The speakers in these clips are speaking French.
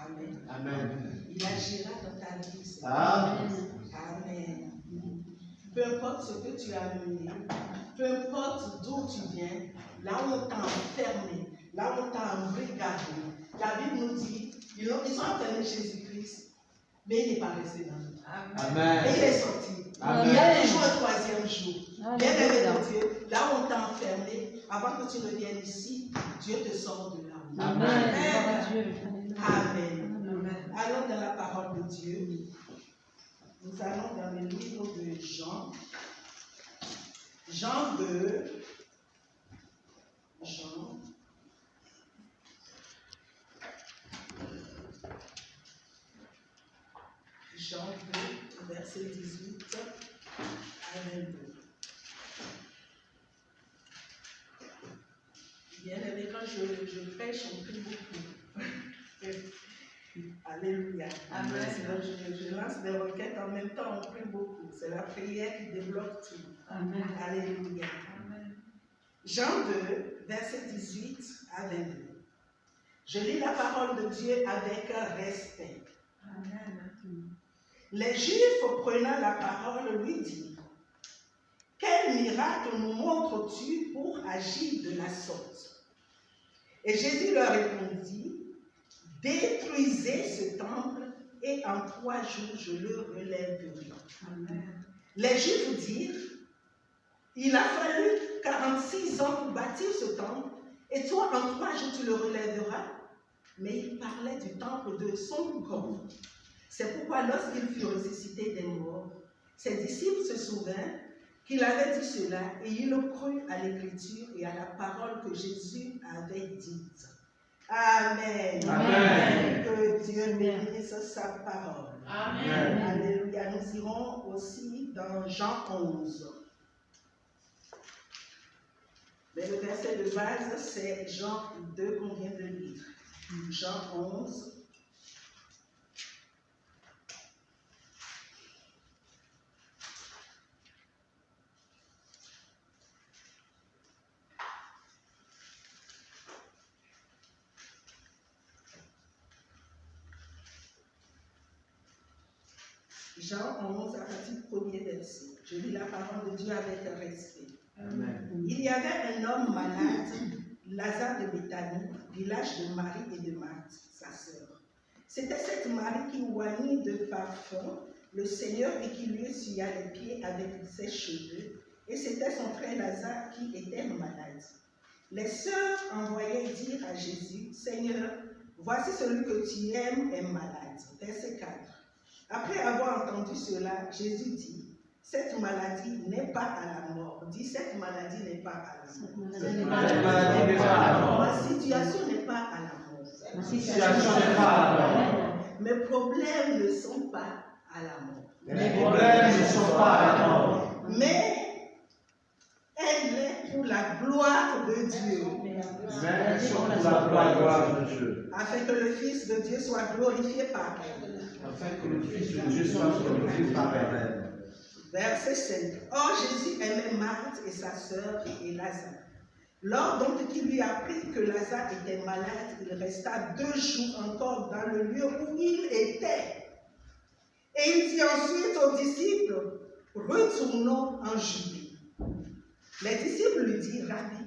Amen. Amen. Il agira dans ta vie, Seigneur. Amen. Amen. Peu importe ce que tu as mené, peu importe d'où tu viens, là où on t'a enfermé, là où on t'a embrigadé, la Bible nous dit, ils sont enfermés Jésus-Christ, mais il n'est pas resté dans nous. Amen. Et il est sorti. Amen. Il y a toujours un troisième jour. Bien aimé Amen. de Dieu, là où on t'a enfermé, avant que tu reviennes ici, Dieu te sort de là. Amen. Amen. Amen. Amen. Allons dans la parole de Dieu. Nous allons dans le livre de Jean. Jean 2. Jean 2, verset 18 à 22. Bien aimé, quand je prêche, on prie beaucoup. Alléluia. Amen. Je lance des requêtes en même temps, on prie beaucoup. C'est la prière qui débloque tout. Amen. Alléluia. Amen. Jean 2, verset 18 à 22. Je lis la parole de Dieu avec respect. Amen. Les Juifs, prenant la parole, lui dirent: quel miracle nous montres-tu pour agir de la sorte? Et Jésus leur répondit: détruisez ce temple et en 3 jours je le relèverai. Amen. Les Juifs dirent: il a fallu 46 ans pour bâtir ce temple et toi en 3 jours tu le relèveras. Mais il parlait du temple de son corps. C'est pourquoi lorsqu'il fut ressuscité des morts, ses disciples se souvinrent qu'il avait dit cela et ils crurent à l'écriture et à la parole que Jésus avait dite. Amen. Amen. Que Dieu bénisse sa parole. Amen. Alléluia. Nous irons aussi dans Jean 11. Mais le verset de base, c'est Jean 2 qu'on vient de lire. Jean 11. Jean 11, à partir du premier verset. Je lis la parole de Dieu avec respect. Amen. Il y avait un homme malade, Lazare de Béthanie, village de Marie et de Marthe, sa sœur. C'était cette Marie qui oignit de parfum le Seigneur et qui lui essuya les pieds avec ses cheveux. Et c'était son frère Lazare qui était malade. Les sœurs envoyaient dire à Jésus: Seigneur, voici celui que tu aimes est malade. Verset 4. Après avoir entendu cela, Jésus dit: cette maladie n'est pas à la mort. Dis: cette maladie n'est pas à la mort. Cette maladie n'est pas à la mort. Ma situation n'est pas à la mort. Ma situation n'est pas à la mort. Mes problèmes ne sont pas à la mort. Mes problèmes ne sont pas à la mort. Mais elle est pour la gloire de Dieu. Mais sont pour la gloire de Dieu. Afin que le Fils de Dieu soit glorifié par elle. Afin que le Fils de Dieu soit glorifié par elle. Verset 5. Or Jésus aimait Marthe et sa sœur et Lazare. Lors donc qu'il lui apprit que Lazare était malade, il resta 2 jours encore dans le lieu où il était. Et il dit ensuite aux disciples: retournons en Judée. Les disciples lui dirent: Rabbi,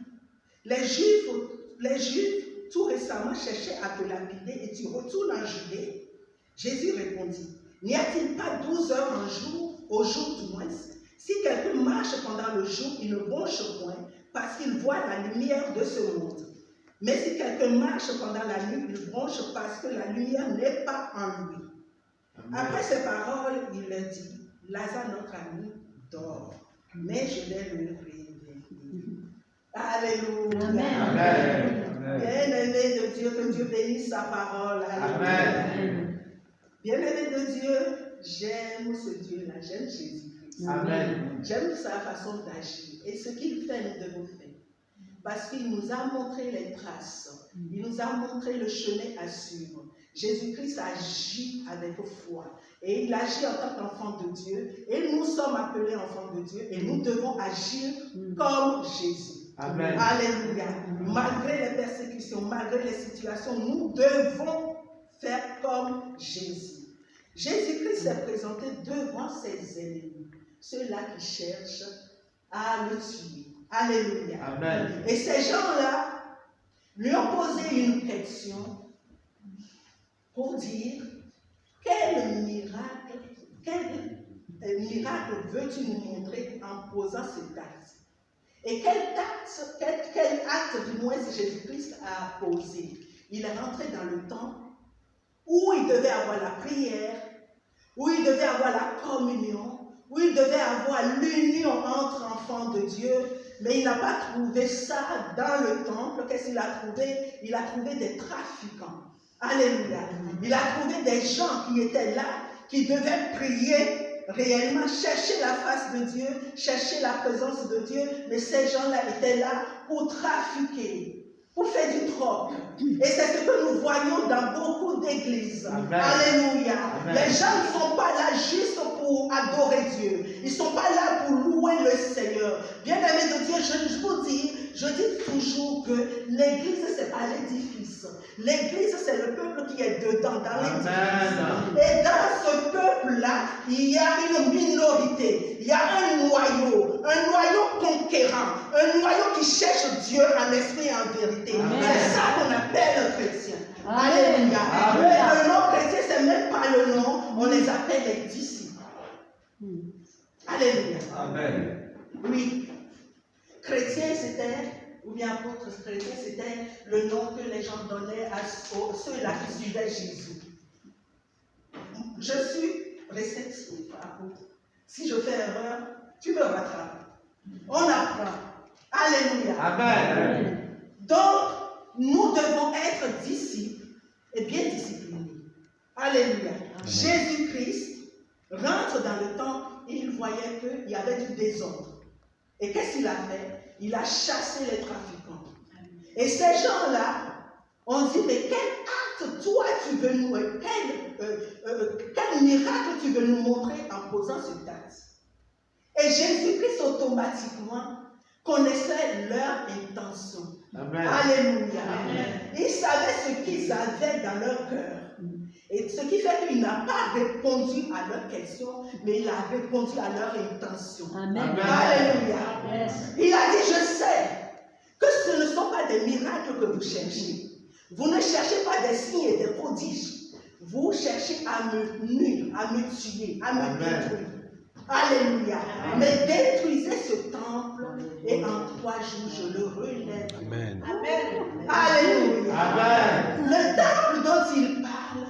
les Juifs tout récemment cherchaient à te lapider et tu retournes en Judée. Jésus répondit: n'y a-t-il pas 12 heures un jour, au jour du moins? Si quelqu'un marche pendant le jour, il ne bronche point, parce qu'il voit la lumière de ce monde. Mais si quelqu'un marche pendant la nuit, il bronche parce que la lumière n'est pas en lui. Amen. Après ces paroles, il leur dit: Lazare, notre ami, dort, mais je vais le réveiller. Alléluia. Amen. Bien-aimé de Dieu, que Dieu bénisse sa parole. Alléluia. Amen. Bien-aimé de Dieu, j'aime ce Dieu-là, j'aime Jésus-Christ. Amen. J'aime sa façon d'agir. Et ce qu'il fait, nous devons faire. Parce qu'il nous a montré les traces. Il nous a montré le chemin à suivre. Jésus-Christ agit avec foi. Et il agit en tant qu'enfant de Dieu. Et nous sommes appelés enfants de Dieu. Et nous devons agir comme Jésus. Amen. Alléluia. Malgré les persécutions, malgré les situations, nous devons faire comme Jésus. Jésus-Christ s'est présenté devant ses ennemis, ceux-là qui cherchent à le tuer. Alléluia. Amen. Et ces gens-là lui ont posé une question pour dire quel miracle veux-tu nous montrer en posant cet acte? Et quel acte du moins Jésus-Christ a posé? Il est rentré dans le temple où il devait avoir la prière, où il devait avoir la communion, où il devait avoir l'union entre enfants de Dieu, mais il n'a pas trouvé ça dans le temple. Qu'est-ce qu'il a trouvé? Il a trouvé des trafiquants. Alléluia. Il a trouvé des gens qui étaient là, qui devaient prier réellement, chercher la face de Dieu, chercher la présence de Dieu, mais ces gens-là étaient là pour trafiquer, pour faire du troc. Et c'est ce que nous voyons dans beaucoup d'églises. Alléluia. Amen. Les gens ne sont pas là juste pour adorer Dieu. Ils ne sont pas là pour louer le Seigneur. Bien-aimés de Dieu, je vous dis, je dis toujours que l'église, ce n'est pas l'édifice. L'église, c'est le peuple qui est dedans, dans l'édifice. Et dans ce peuple-là, il y a une minorité. Il y a un noyau conquérant, un noyau qui cherche Dieu en esprit et en vérité. C'est ça qu'on appelle chrétien. Alléluia. Le nom chrétien, ce n'est même pas le nom, on les appelle les disciples. Alléluia. Amen. Oui. Chrétien, c'était, ou bien apôtre chrétien, c'était le nom que les gens donnaient à ceux-là qui suivaient Jésus. Je suis réceptif, apôtre. Si je fais erreur, tu me rattrapes. On apprend. Alléluia. Amen. Donc, nous devons être disciples et bien disciplinés. Alléluia. Jésus-Christ rentre dans le temple et il voyait qu'il y avait du désordre. Et qu'est-ce qu'il a fait? Il a chassé les trafiquants. Et ces gens-là ont dit, mais quel acte toi tu veux nous, quel miracle tu veux nous montrer en posant cet acte? Et Jésus-Christ automatiquement connaissait leur intention. Amen. Alléluia. Amen. Il savait ce qu'ils avaient dans leur cœur. Et ce qui fait qu'il n'a pas répondu à leurs questions, mais il a répondu à leur intention. Amen. Alléluia. Yes. Il a dit, je sais que ce ne sont pas des miracles que vous cherchez. Vous ne cherchez pas des signes et des prodiges. Vous cherchez à me nuire, à me tuer, à me détruire. Alléluia. Amen. Mais détruisez ce temple et en 3 jours je le relève. Amen. Amen. Alléluia. Amen. Le temple dont il parle,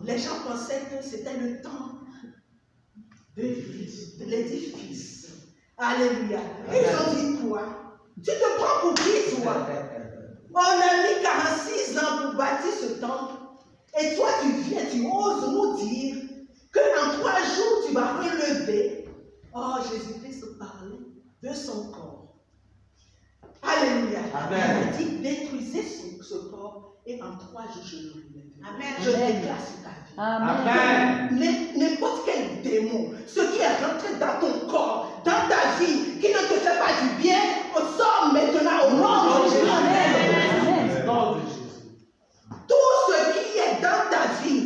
les gens pensaient que c'était le temple de l'édifice. Alléluia. Ils ont dit quoi? Tu te prends pour qui, toi? On a mis 46 ans pour bâtir ce temple. Et toi, tu viens, tu oses nous dire qu'en 3 jours, tu vas relever. Oh, Jésus-Christ parlait de son corps. Alléluia. Amen. Il a dit, détruisez ce corps et en 3 jours, je le relève. Amen. Je déclare sur ta vie. Amen. N'importe quel démon, ce qui est rentré dans ton corps, dans ta vie, qui ne te fait pas du bien, on sort maintenant au nom de Jésus. Amen. Tout ce qui est dans ta vie,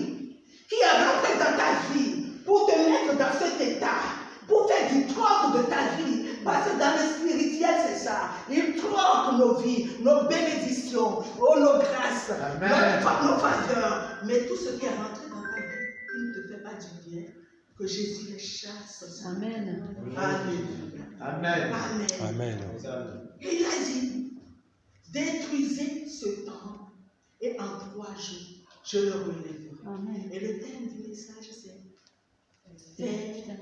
qui est rentré dans ta vie, pour te mettre dans cet état, pour faire du troc de ta vie, parce que dans le spirituel, c'est ça. Il troque nos vies, nos bénédictions, nos grâces, nos faveurs. Mais tout ce qui est rentré dans ta vie, qui ne te fait pas du bien, que Jésus les chasse. Amen. Alléluia. Amen. Amen. Amen. Et il a dit, détruisez ce temple et en 3 jours, je le relèverai. Amen. Et le thème du message, c'est faire,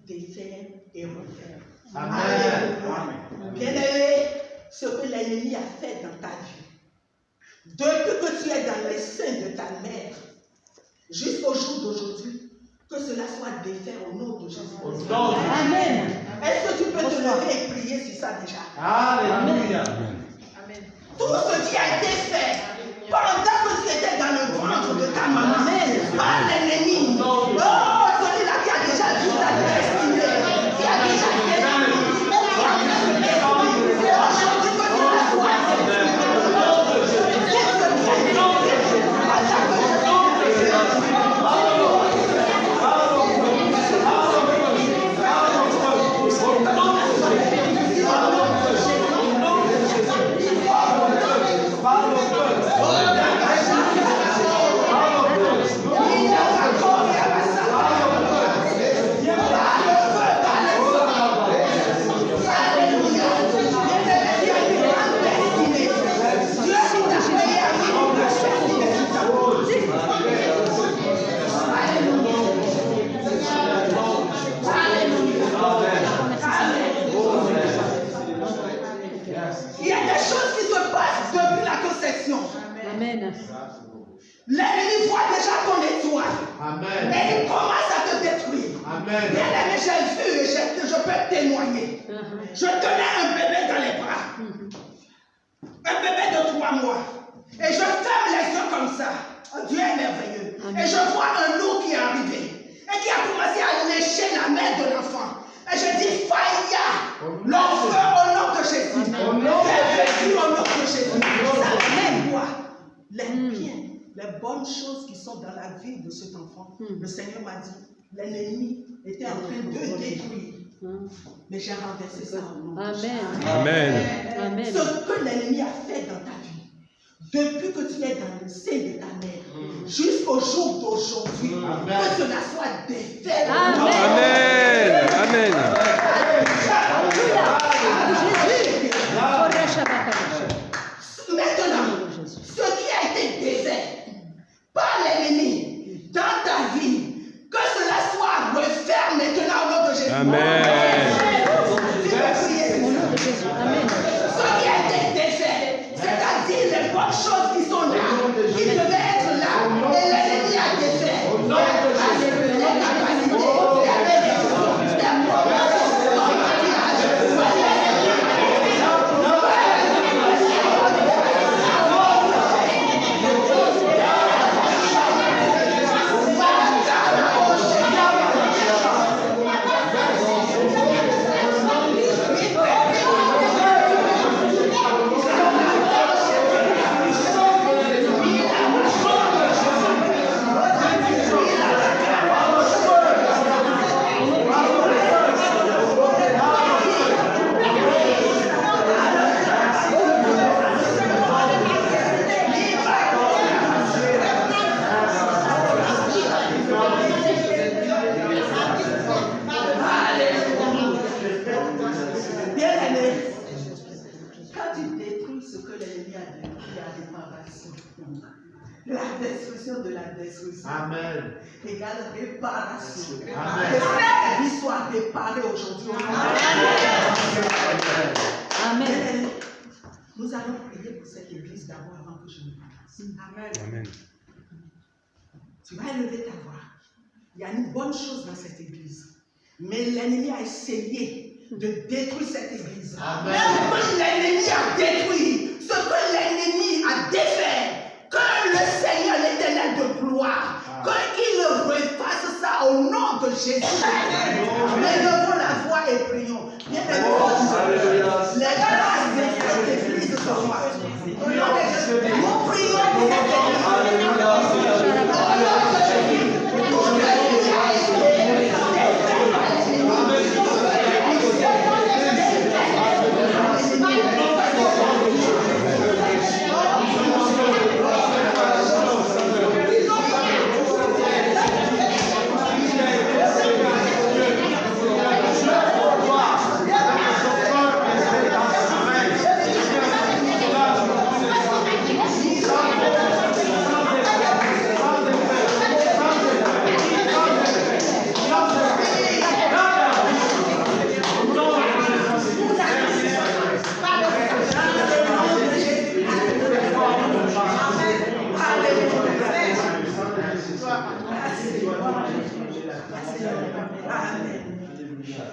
défaire et refaire. Amen. Bien-aimé, ce que l'ennemi a fait dans ta vie, depuis que tu es dans les seins de ta mère, jusqu'au jour d'aujourd'hui, que cela soit défait au nom de Jésus. Amen. Est-ce que tu peux te lever et prier sur ça déjà? Alléluia. Tout ce qui a été fait pendant que tu étais dans le ventre de ta maman, par l'ennemi. Oh, celui-là qui a déjà vu ta destinée, qui a déjà été aujourd'hui que tu la vois. Amen. L'ennemi voit déjà ton étoile. Amen. Et il commence à te détruire. Amen. Bien aimé, j'ai vu et je peux témoigner. Je tenais un bébé dans les bras. Un bébé de 3 mois. Et je ferme les yeux comme ça. Oh, Dieu est merveilleux. Et je vois un loup qui est arrivé. Et qui a commencé à lécher la main de l'enfant. Et je dis, Faya, l'enfant au nom de Jésus. Au nom de Jésus, au nom de Jésus. Ça même quoi? Les biens, les bonnes choses qui sont dans la vie de cet enfant. Le Seigneur m'a dit, l'ennemi était en train de détruire. Mais j'ai renversé ça au nom de Jésus. Amen. Amen. Ce que l'ennemi a fait dans ta vie, depuis que tu es dans le sein de ta mère, jusqu'au jour d'aujourd'hui, que cela soit défait. Amen. Amen. Maintenant, ce qui a été défait par l'ennemi dans ta vie, que cela soit refait maintenant au nom de Jésus. Amen. Ce qui a été défait, c'est-à-dire les bonnes choses qui sont là, qui devaient être là, et l'ennemi a défait. Amen. Égale réparation. Amen. Que cette vie soit réparée aujourd'hui. Amen. Nous allons prier pour cette église d'abord avant que je me passe. Amen. Tu vas élever ta voix. Il y a une bonne chose dans cette église. Mais l'ennemi a essayé de détruire cette église. Amen. Ce que l'ennemi a détruit, ce que l'ennemi a défait, que le Seigneur l'éternel de gloire, qu'il refasse ça au nom de Jésus. Élevons la voix et prions. Bien les grâces de cette église ce soir. Au nom de Jésus, nous prions pour cette église.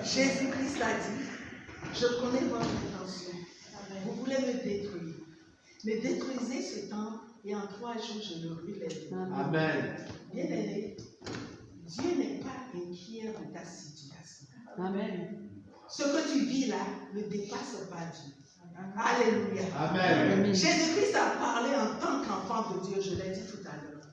Jésus-Christ a dit, je connais votre intention. Vous voulez me détruire. Mais détruisez ce temps et en 3 jours je le relève. Amen. Bien aimé, Dieu n'est pas inquiet de ta situation. Amen. Ce que tu vis là ne dépasse pas Dieu. Alléluia. Amen. Jésus-Christ a parlé en tant qu'enfant de Dieu, je l'ai dit tout à l'heure.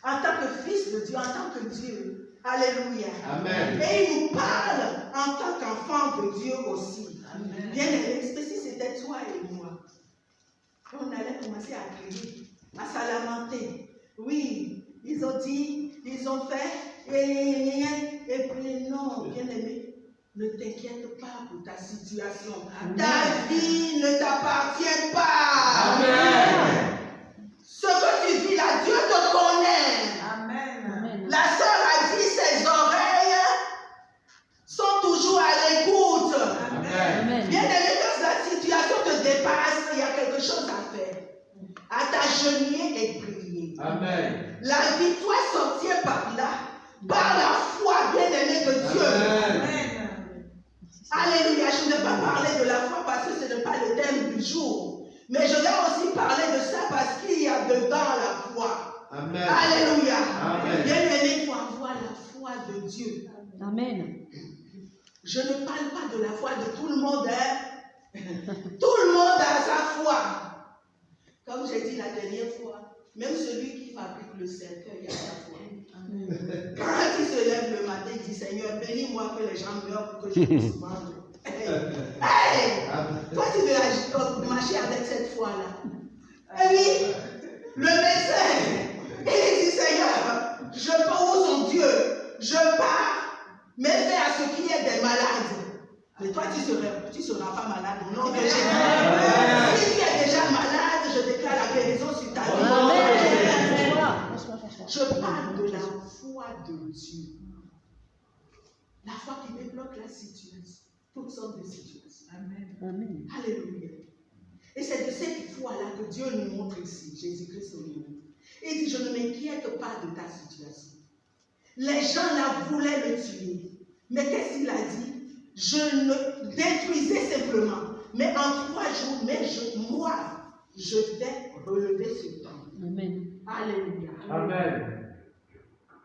En tant que fils de Dieu, en tant que Dieu. Alléluia. Amen. Et il nous parle en tant qu'enfant de Dieu aussi. Amen. Bien aimé, si c'était toi et moi, on allait commencer à crier, à se lamenter. Oui, ils ont dit, ils ont fait, et puis non, bien aimé, ne t'inquiète pas pour ta situation. Amen. Ta vie ne t'appartient pas. Amen. Ce que tu vis là, Dieu te connaît. Amen. La sœur a dit, ses oreilles sont toujours à l'écoute. Amen. Bien aimé, quand la situation te dépasse, il y a quelque chose à faire. Attache jeûner et prier. Amen. La victoire s'obtient par là, par la foi bien-aimée de Dieu. Amen. Alléluia. Je ne vais pas parler de la foi parce que ce n'est pas le thème du jour. Mais je vais aussi parler de ça parce qu'il y a dedans la foi. Amen. Alléluia. Amen. Bien-aimé, il faut avoir la foi de Dieu. Amen. Je ne parle pas de la foi de tout le monde. Tout le monde a sa foi. Comme j'ai dit la dernière fois, même celui qui fabrique le cercueil a sa foi. Quand il se lève le matin, il dit Seigneur, bénis-moi que les gens meurent pour que je puisse vendre. Hey! Toi, tu veux marcher avec cette foi-là. Et puis, le médecin, il dit Seigneur, je pars où son Dieu, je pars, mais fais à ce qu'il y ait des malades. Mais toi, tu ne seras pas malade au nom de Jésus. Si tu es déjà malade, je déclare la guérison sur ta vie. Je parle de la foi de Dieu. La foi qui débloque la situation. Toutes sortes de situations. Amen. Alléluia. Et c'est de cette foi-là que Dieu nous montre ici, Jésus-Christ au milieu. Il dit, je ne m'inquiète pas de ta situation. Les gens là voulaient le tuer. Mais qu'est-ce qu'il a dit? Je le détruisais simplement. Mais en 3 jours, moi, je vais relever ce temps. Amen. Alléluia. Amen.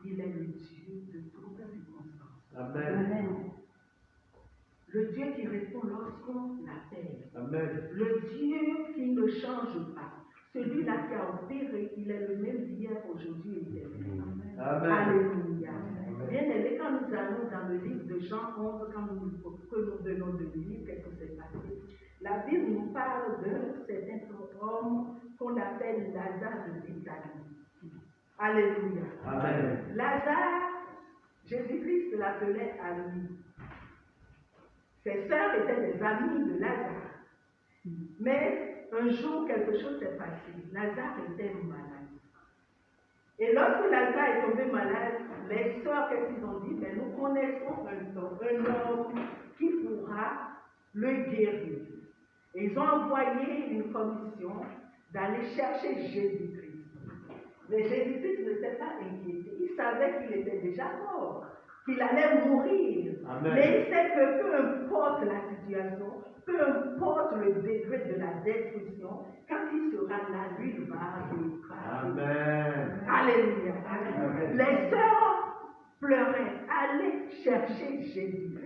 Il est le Dieu de toute circonstance. Amen. Amen. Le Dieu qui répond lorsqu'on l'appelle. Amen. Le Dieu qui ne change pas. Celui-là qui a opéré, il est le même hier, aujourd'hui et éternellement. Amen. Alléluia. Bien aimé, quand nous allons dans le livre de Jean 11, que nous venons de lire, qu'est-ce que c'est passé? La Bible nous parle d'un certain homme qu'on appelle Lazare de Béthanie. Alléluia. Amen. Lazare, Jésus-Christ l'appelait ami. Ses sœurs étaient des amies de Lazare. Mais un jour, quelque chose s'est passé. Lazare était malade. Et lorsque Lazare est tombé malade, les sœurs, qu'est-ce qu'ils ont dit? Mais nous connaissons un homme qui pourra le guérir. Et ils ont envoyé une commission d'aller chercher Jésus-Christ. Mais Jésus-Christ ne s'est pas inquiété. Il savait qu'il était déjà mort, qu'il allait mourir. Amen. Mais il sait que peu importe la situation, peu importe le degré de la destruction, quand il sera là, lui, il va réparer. Amen. Alléluia. Amen. Les sœurs pleuraient. Allez chercher Jésus.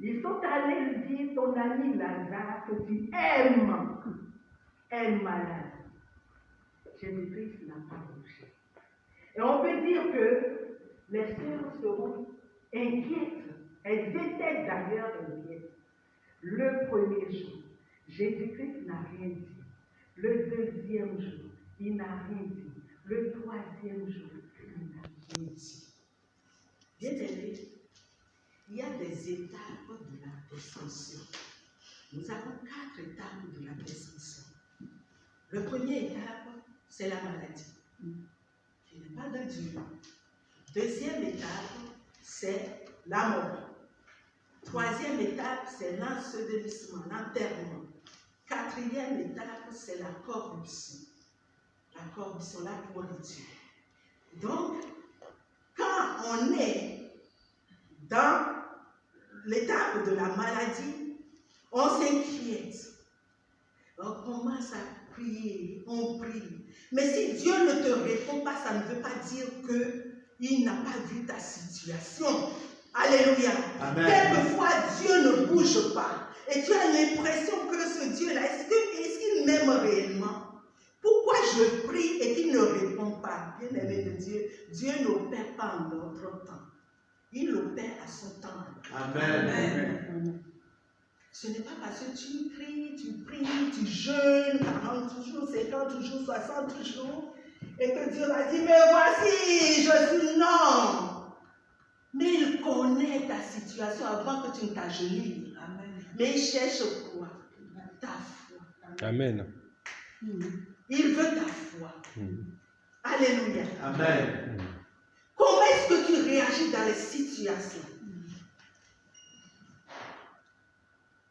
Ils sont allés lui dire, ton ami Lazare que tu aimes est malade. Jésus-Christ n'a pas bougé. Et on peut dire que les sœurs seront inquiètes. Elles étaient d'ailleurs inquiètes. Le premier jour, Jésus-Christ n'a rien dit. Le deuxième jour, il n'a rien dit. Le troisième jour, il n'a rien dit. Bien aimé, il y a des étapes de la destruction. Nous avons 4 étapes de la destruction. Le premier étape, c'est la maladie, qui n'est pas de Dieu. Deuxième étape, c'est la mort. Troisième étape, c'est l'ensevelissement, l'enterrement. Quatrième étape, c'est la corruption. La corruption, la pourriture. Donc, quand on est dans l'étape de la maladie, on s'inquiète. On commence à prier, on prie. Mais si Dieu ne te répond pas, ça ne veut pas dire qu'il n'a pas vu ta situation. Alléluia. Amen. Quelquefois, Dieu ne bouge pas. Et tu as l'impression que ce Dieu-là, est-ce qu'il m'aime réellement? Pourquoi je prie et qu'il ne répond pas? Bien-aimé de Dieu, Dieu n'opère pas en notre temps. Il opère à son temps. Amen. Amen. Ce n'est pas parce que tu pries, tu jeûnes 40 jours, 50 jours, 60 jours, et que Dieu va dire, mais voici, je suis non. Mais il connaît ta situation avant que tu ne t'agenouilles. Mais il cherche quoi? Ta foi. Amen. Il veut ta foi. Alléluia. Amen. Comment est-ce que tu réagis dans les situations?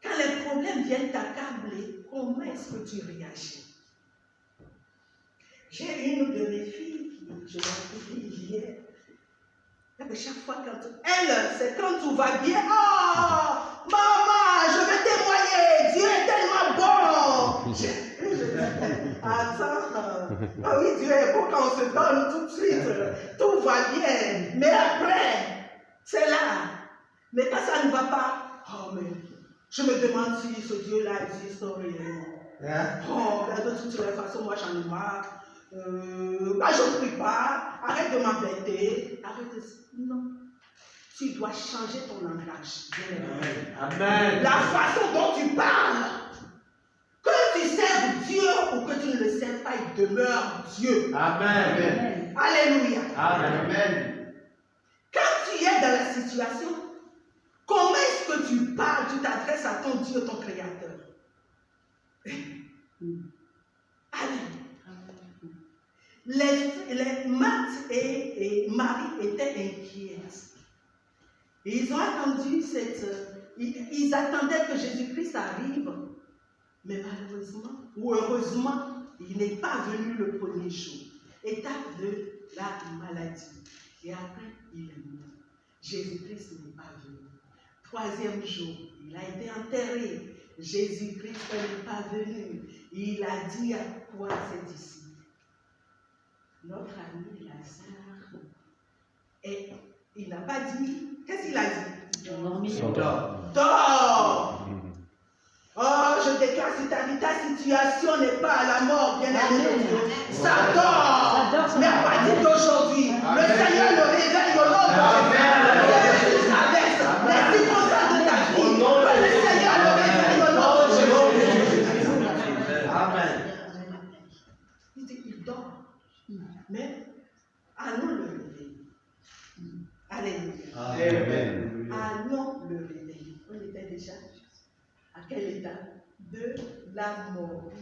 Quand les problèmes viennent t'accabler, comment est-ce que tu réagis? J'ai une de mes filles, je l'ai dit hier, chaque fois quand c'est quand tout va bien, oh, maman, je vais témoigner, Dieu est tellement bon. Je dis, attends, ah oui, Dieu est bon quand on se donne tout de suite, tout va bien, mais après, c'est là. Mais quand ça ne va pas, oh mais, je me demande si ce Dieu-là existe réellement. Oh, de toutes les façons, moi j'en ai marre. Je ne prie pas, arrête de m'embêter, arrête de... Non. Tu dois changer ton langage. Amen. La façon dont tu parles, que tu serves Dieu ou que tu ne le serves pas, il demeure Dieu. Amen. Alléluia. Amen. Quand tu es dans la situation, comment est-ce que tu parles, tu t'adresses à ton Dieu, ton Créateur? Alléluia. Les Marthe et Marie étaient inquiètes. Ils ont attendu ils attendaient que Jésus-Christ arrive. Mais malheureusement, ou heureusement, il n'est pas venu le premier jour. Étape de la maladie. Et après, il est mort. Jésus-Christ n'est pas venu. Troisième jour, il a été enterré. Jésus-Christ n'est pas venu. Il a dit à quoi ses disciples? Notre ami Lazare, et il n'a pas dit, qu'est-ce qu'il a dit? Dors! Oh, je déclare sur ta vie, ta situation n'est pas à la mort, bien aimé de Dieu. Ça dort! Mais à partir d'aujourd'hui, le Seigneur le réveille au nom de Jésus. Tu traverses les circonstances de ta vie. Que le Seigneur le réveille au nom de Jésus. Amen. Il dit, il dort. Mais allons le réveiller. Alléluia. Amen. Allons le réveiller. On était déjà à quel état? De la mort.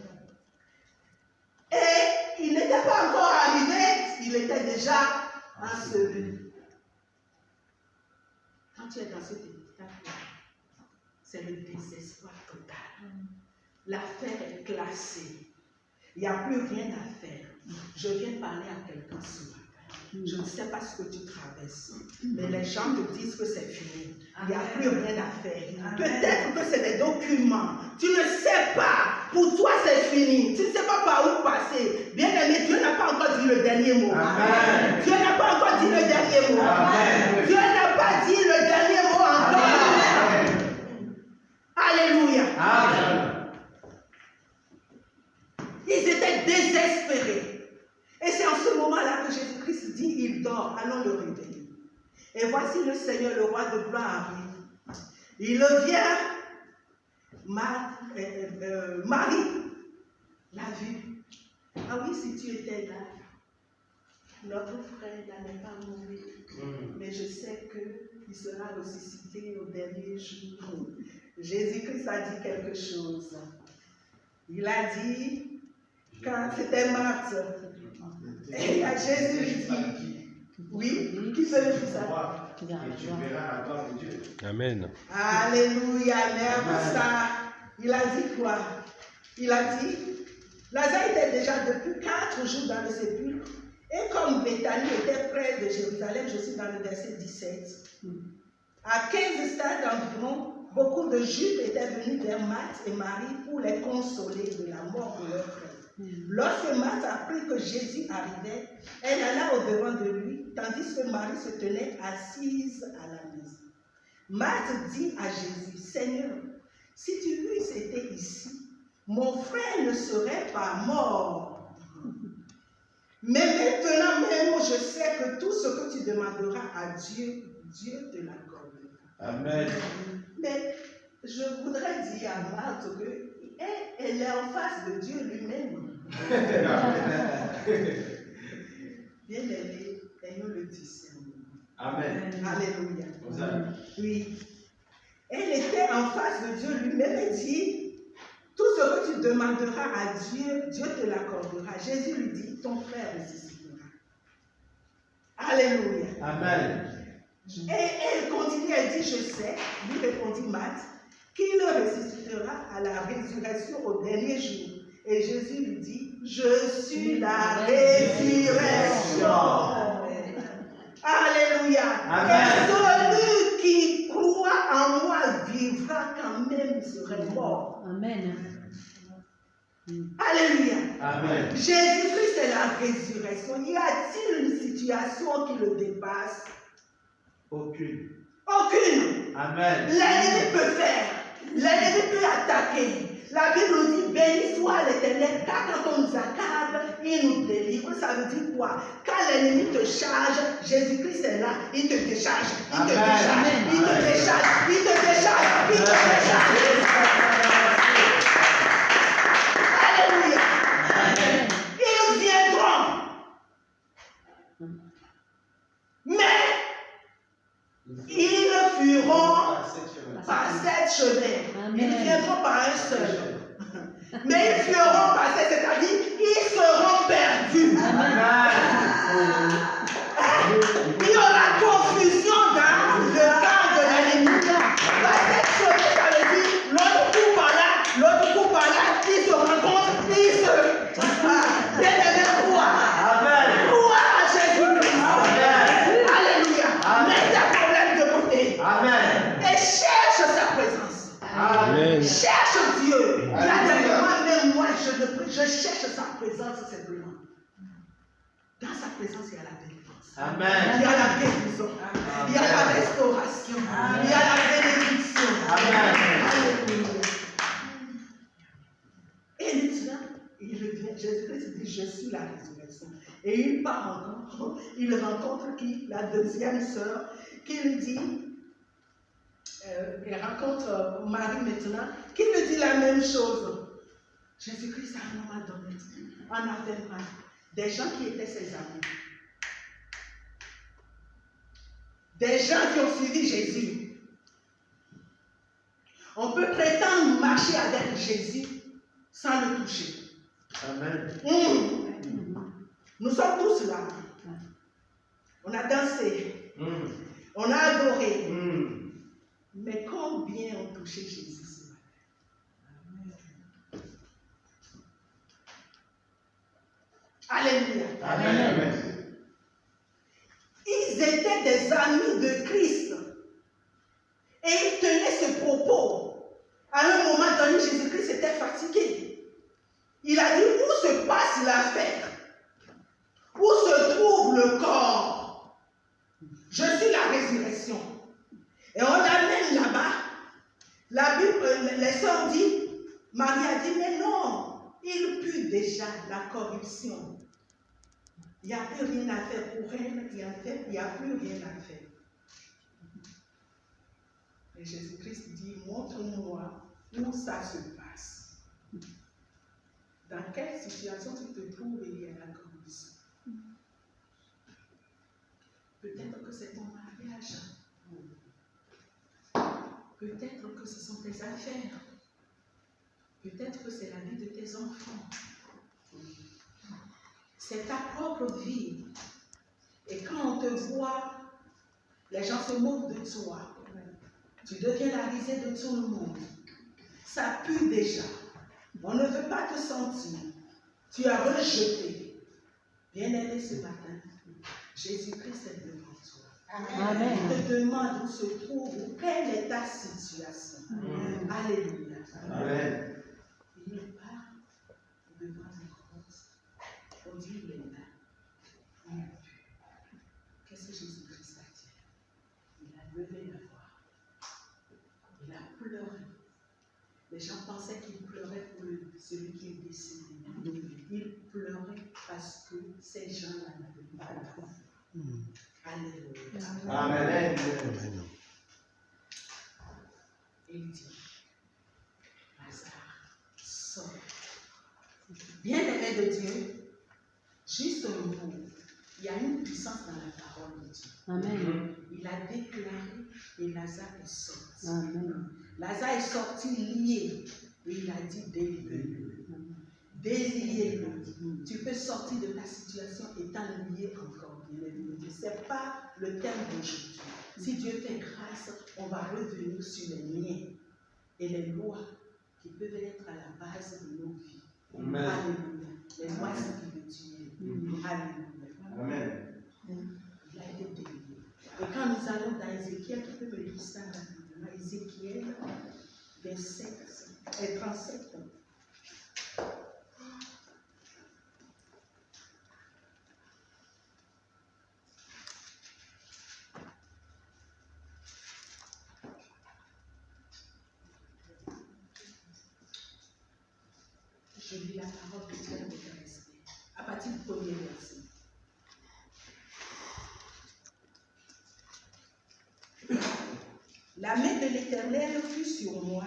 Et il n'était pas encore arrivé, il était déjà enseveli. Quand tu es dans cet état-là, c'est le désespoir total. L'affaire est classée. Il n'y a plus rien à faire. Je viens parler à quelqu'un ce matin. Je ne sais pas ce que tu traverses, mais les gens te disent que c'est fini. Il n'y a plus rien à faire. Peut-être que c'est des documents. Tu ne sais pas. Pour toi, c'est fini. Tu ne sais pas par où passer. Bien aimé, Dieu n'a pas encore dit le dernier mot. Amen. Dieu n'a pas encore dit le dernier mot. Amen. Dieu n'a pas dit le dernier mot encore. Alléluia. Amen. Ils étaient désespérés. Et c'est en ce moment-là que Jésus-Christ dit, il dort, allons le réveiller. Et voici le Seigneur, le roi de gloire arrive. Il vient, Marie l'a vu. Ah oui, si tu étais là, notre frère n'allait pas mourir. Mais je sais qu'il sera ressuscité au dernier jour. Jésus-Christ a dit quelque chose. Il a dit, quand c'était Marthe, et Jésus lui dit, oui, qui peut le dire ça? Et tu verras la gloire de Dieu. Amen. Alléluia, lève ça. Il a dit quoi? Il a dit, Lazare était déjà depuis 4 jours dans le sépulcre, et comme Béthanie était près de Jérusalem, je suis dans le verset 17, à 15 stades environ, beaucoup de Juifs étaient venus vers Marthe et Marie pour les consoler de la mort de leur frère. Lorsque Marthe apprit que Jésus arrivait, elle alla au-devant de lui, tandis que Marie se tenait assise à la maison. Marthe dit à Jésus, Seigneur, si tu eusses été ici, mon frère ne serait pas mort. Mais maintenant même, je sais que tout ce que tu demanderas à Dieu, Dieu te l'accordera. Amen. Mais je voudrais dire à Marthe qu'elle est en face de Dieu lui-même. Bien aimé, ayons le discernement. Amen. Alléluia. Oui. Elle était en face de Dieu lui-même et dit, tout ce que tu demanderas à Dieu, Dieu te l'accordera. Jésus lui dit, ton frère ressuscitera. Alléluia. Amen. Et elle continue, elle dit, je sais, lui répondit Marthe, qu'il ressuscitera à la résurrection au dernier jour. Et Jésus lui dit, je suis la résurrection Amen. Et celui qui croit en moi vivra quand même, il serait mort. Amen. Alléluia. Amen. Jésus-Christ est la résurrection. Y a-t-il une situation qui le dépasse? Aucune. Aucune. Amen. L'ennemi peut faire. L'ennemi peut attaquer. La Bible nous dit, béni soit l'Éternel, car quand on nous accable, il nous délivre. Ça veut dire quoi? Quand l'ennemi te charge, Jésus-Christ est là, il te décharge, il te Amen. décharge, il te décharge, il te décharge, il te décharge. Alléluia. Amen. Ils viendront. Mais ils fuiront par sept chemins. Amen. Ils viendront par un seul. Mais ils fuiront par sept, c'est-à-dire ils seront perdus. Il y aura confusion dans le camp de l'ennemi. Par sept chemins, ça veut dire l'autre court par là, l'autre court par là, ils se rencontrent, ils se. Bien-aimé, croire. Amen. Croire à Jésus-Christ. Amen. Alléluia. Amen. Mets ta problème de côté. Amen. Et cherche sa présence. Amen. Cherche Dieu. Il y a des Alléluia. moments, même moi, je cherche sa présence simplement. Dans sa présence, il y a la délivrance. Il Amen. y a la guérison. Il y a la restauration. Il y a la bénédiction. Amen. Alléluia. Et maintenant, Jésus-Christ dit, je suis la résurrection. Et il part encore. Il rencontre qui? La deuxième sœur, qui lui dit, il rencontre Marie maintenant, qui lui dit la même chose. Jésus-Christ a un moment donné, en avait marre des gens qui étaient ses amis. Des gens qui ont suivi Jésus. On peut prétendre marcher avec Jésus sans le toucher. Amen. Nous sommes tous là. On a dansé. On a adoré. Mais combien ont touché Jésus ce matin? Alléluia. Amen. Ils étaient des amis de Christ. Et ils tenaient ce propos. À un moment donné, Jésus-Christ était fatigué. Il a dit, où se passe la fête? Où se trouve le corps? Je suis la résurrection. Et on l'amène là-bas. La Bible, les sœurs disent, Marie a dit, mais non, il pue déjà la corruption. Il n'y a plus rien à faire pour elle, il n'y a plus rien à faire. Et Jésus-Christ dit, montre-moi où ça se passe. Dans quelle situation tu te trouves et il y a la corruption? Peut-être que c'est ton mariage. Peut-être que ce sont tes affaires. Peut-être que c'est la vie de tes enfants. C'est ta propre vie. Et quand on te voit, les gens se moquent de toi. Tu deviens la risée de tout le monde. Ça pue déjà. On ne veut pas te sentir. Tu as rejeté. Bien-aimé ce matin, Jésus-Christ est devant toi. Amen. Il te demande où se trouve, quelle est ta situation. Alléluia. Amen. Il part devant la croix. On dit les mains. Il a pu. Qu'est-ce que Jésus-Christ a dit? Il a levé la voix. Il a pleuré. Les gens pensaient qu'il pleurait pour celui qui est décédé. Il pleurait parce que ces gens-là n'avaient pas la foi. Alléluia. Amen. Il dit, Lazare, sort. Bien-aimé de Dieu, juste un mot, il y a une puissance dans la parole de Dieu. Amen. Il a déclaré et Lazare est sorti. Amen. Lazare est sorti lié et il a dit délié. Délié. Tu peux sortir de ta situation étant lié encore. Ce n'est pas le thème d'aujourd'hui. Si Dieu fait grâce, on va revenir sur les liens et les lois qui peuvent être à la base de nos vies. Amen. Alléluia. Les lois qui veulent tuer. Alléluia. Amen. Il a été délié. Et quand nous lis ça rapidement. Ézéchiel 27 et 37. Je lis la parole de Dieu avec respect. À partir du premier verset. La main de l'Éternel fut sur moi,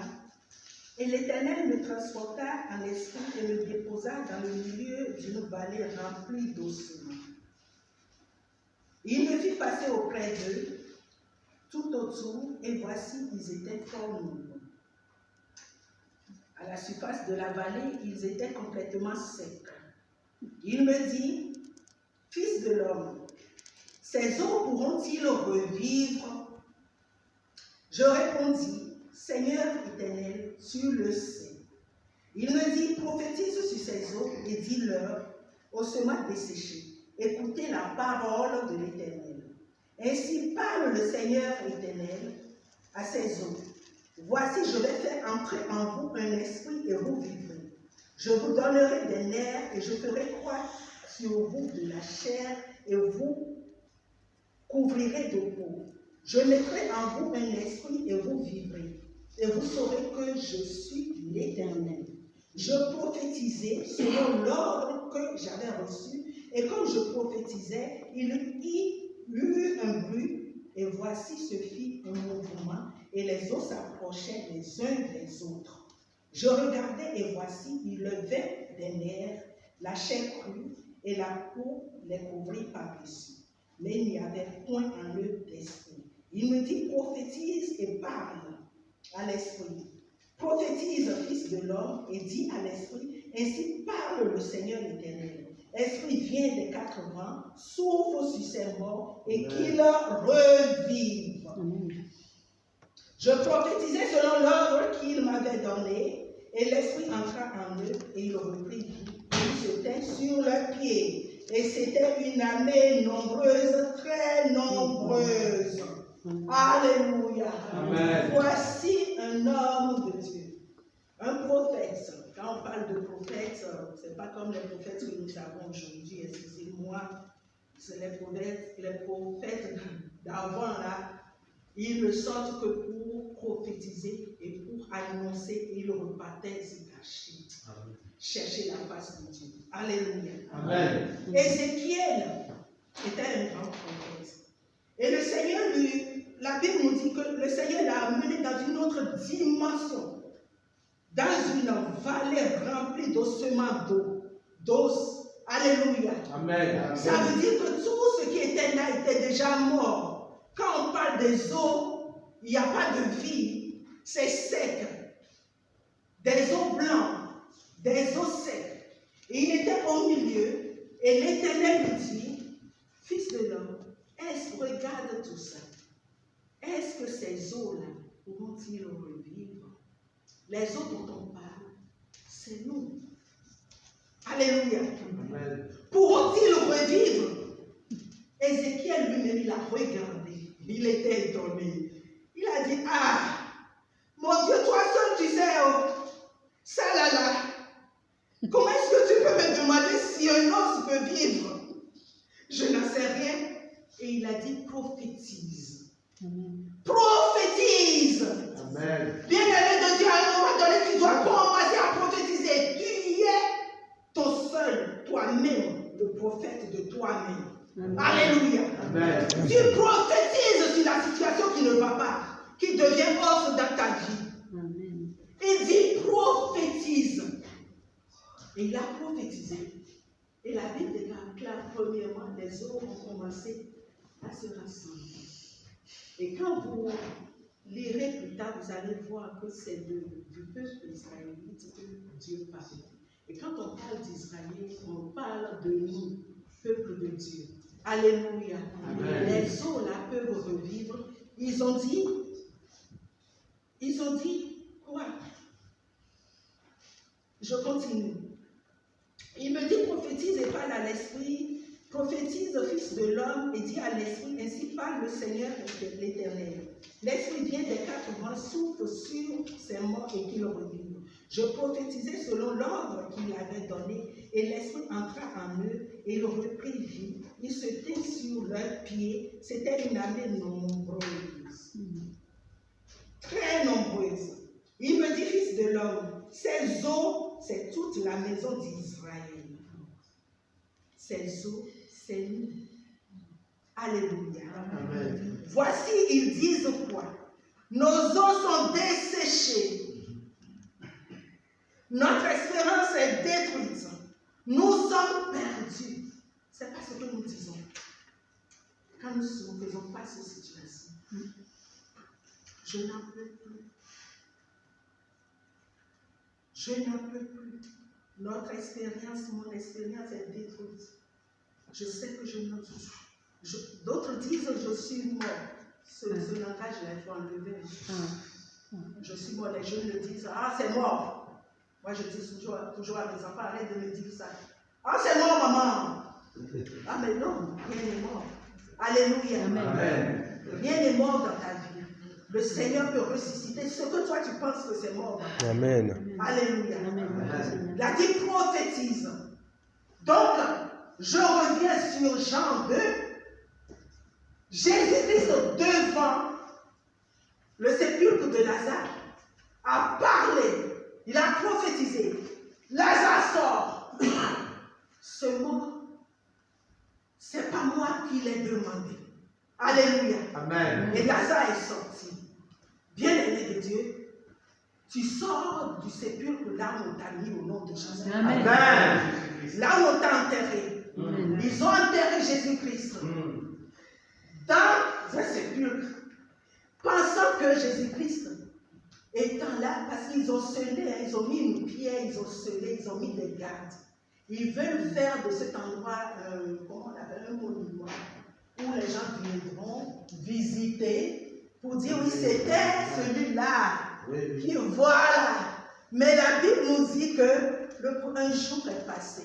et l'Éternel me transporta en esprit et me déposa dans le milieu d'une vallée remplie d'ossements. Il me fit passer auprès d'eux, tout autour, et voici, ils étaient fort nombreux. À la surface de la vallée, ils étaient complètement secs. Il me dit, Fils de l'homme, ces eaux pourront-ils revivre? Je répondis, Seigneur éternel, tu le sais. Il me dit, prophétise sur ces eaux et dis-leur, aux semences desséchées, écoutez la parole de l'Éternel. Ainsi parle le Seigneur éternel à ces eaux. Voici, je vais faire entrer en vous un esprit et vous vivrez. Je vous donnerai des nerfs et je ferai croître sur vous de la chair et vous couvrirez de peau. Je mettrai en vous un esprit et vous vivrez. Et vous saurez que je suis l'Éternel. Je prophétisais selon l'ordre que j'avais reçu. Et comme je prophétisais, il y eut un bruit. Et voici ce fit un mouvement. Et les eaux s'approchaient les uns des autres. Je regardais et voici, il levait des nerfs, la chair crue et la peau les couvrit par-dessus. Mais il n'y avait point en eux d'esprit. Il me dit, prophétise et parle à l'esprit. Prophétise, fils de l'homme, et dis à l'esprit, ainsi parle le Seigneur éternel. Esprit vient des quatre vents, souffle sur ces morts, et qu'il revive. Je prophétisais selon l'ordre qu'il m'avait donné, et l'esprit entra en eux, et il reprit vie. Ils se tinrent sur leurs pieds, et c'était une armée nombreuse, très nombreuse. Alléluia. Amen. Voici un homme de Dieu, un prophète. Quand on parle de prophète, ce n'est pas comme les prophètes que nous avons aujourd'hui, excusez-moi. C'est les prophètes d'avant là, ils ne sortent que pour prophétiser et pour annoncer, ils repartaient se cacher, chercher la face de Dieu. Alléluia. Amen. Ézéchiel était un grand prophète. Et le Seigneur la Bible nous dit que le Seigneur l'a amené dans une autre dimension, dans une vallée remplie d'ossements d'os. Alléluia. Amen. Ça veut dire que tout ce qui était là était déjà mort. Quand on parle des eaux, il n'y a pas de vie, c'est sec. Des eaux blanches, des eaux secs. Et il était au milieu, et l'Éternel lui dit, Fils de l'homme, regarde tout ça. Est-ce que ces eaux-là pourront-ils revivre? Les eaux dont on parle, c'est nous. Alléluia. Amen. Pourront-ils revivre? Ézéchiel lui-même, il a regardé. Il était étonné. Il a dit, ah, mon Dieu, toi seul tu sais, oh, ça là. Comment est-ce que tu peux me demander si un os peut vivre? Je n'en sais rien. Et il a dit, prophétise. Amen. Prophétise. Amen. Bien-aimé de Dieu, à un moment donné, tu dois commencer à prophétiser. Tu es ton seul, toi-même, le prophète de toi-même. Amen. Alléluia. Amen. Tu prophétises sur la situation qui ne va pas, qui devient os dans ta vie. Amen. Il dit prophétise. Et il a prophétisé. Et la Bible déclare clair, premièrement, les eaux ont commencé à se rassembler. Et quand vous lirez plus tard, vous allez voir que c'est du peuple israélite que Dieu parle. Et quand on parle d'Israël, on parle de nous, peuple de Dieu. Alléluia. Amen. Les eaux là peuvent revivre. Ils ont dit quoi? Je continue. Il me dit prophétise et parle à l'esprit, prophétise fils de l'homme et dit à l'esprit, ainsi parle le Seigneur l'Éternel. L'esprit vient des quatre vents, souffle sur ses morts et qu'ils revivent. Je prophétisais selon l'ordre qu'il avait donné, et l'esprit entra en eux, et il reprit vie. Ils se tinrent sur leurs pieds. C'était une armée nombreuse. Très nombreuse. Il me dit, fils de l'homme, ces eaux, c'est toute la maison d'Israël. Ces eaux, c'est nous. Alléluia. Amen. Voici, ils disent quoi? Nos eaux sont desséchées. Notre espérance est détruite. Nous sommes perdus. C'est pas ce que nous disons. Quand nous faisons face aux situations, je n'en peux plus. Je n'en peux plus. Notre expérience, mon expérience est détruite. Je sais que je n'en peux plus. D'autres disent je suis mort. Ce langage, il faut enlever. Je suis mort. Les jeunes le disent, ah, c'est mort. Moi, je dis toujours à mes enfants, arrête de me dire ça. Ah, c'est mort, maman. Ah, mais non, rien n'est mort. Alléluia. Amen. Rien n'est mort dans ta vie. Le Seigneur peut ressusciter ce que toi tu penses que c'est mort. Amen. Alléluia. Il a dit prophétise. Donc, je reviens sur Jean 2. Jésus-Christ devant le sépulcre de Lazare a parlé. Il a prophétisé. Lazare sort. Ce mot, c'est pas moi qui l'ai demandé. Alléluia. Amen. Et Lazare est sorti. Bien-aimé de Dieu, tu sors du sépulcre là où on t'a mis au nom de Jésus. Amen. Amen. Là où on t'a enterré. Ils ont enterré Jésus-Christ dans un sépulcre, pensant que Jésus-Christ étant là, parce qu'ils ont scellé, ils ont mis une pierre, ils ont scellé, ils ont mis des gardes. Ils veulent faire de cet endroit, comment on appelle, un monument, où les gens viendront visiter pour dire oui, c'était celui-là, qui voilà. Mais la Bible nous dit que un jour est passé,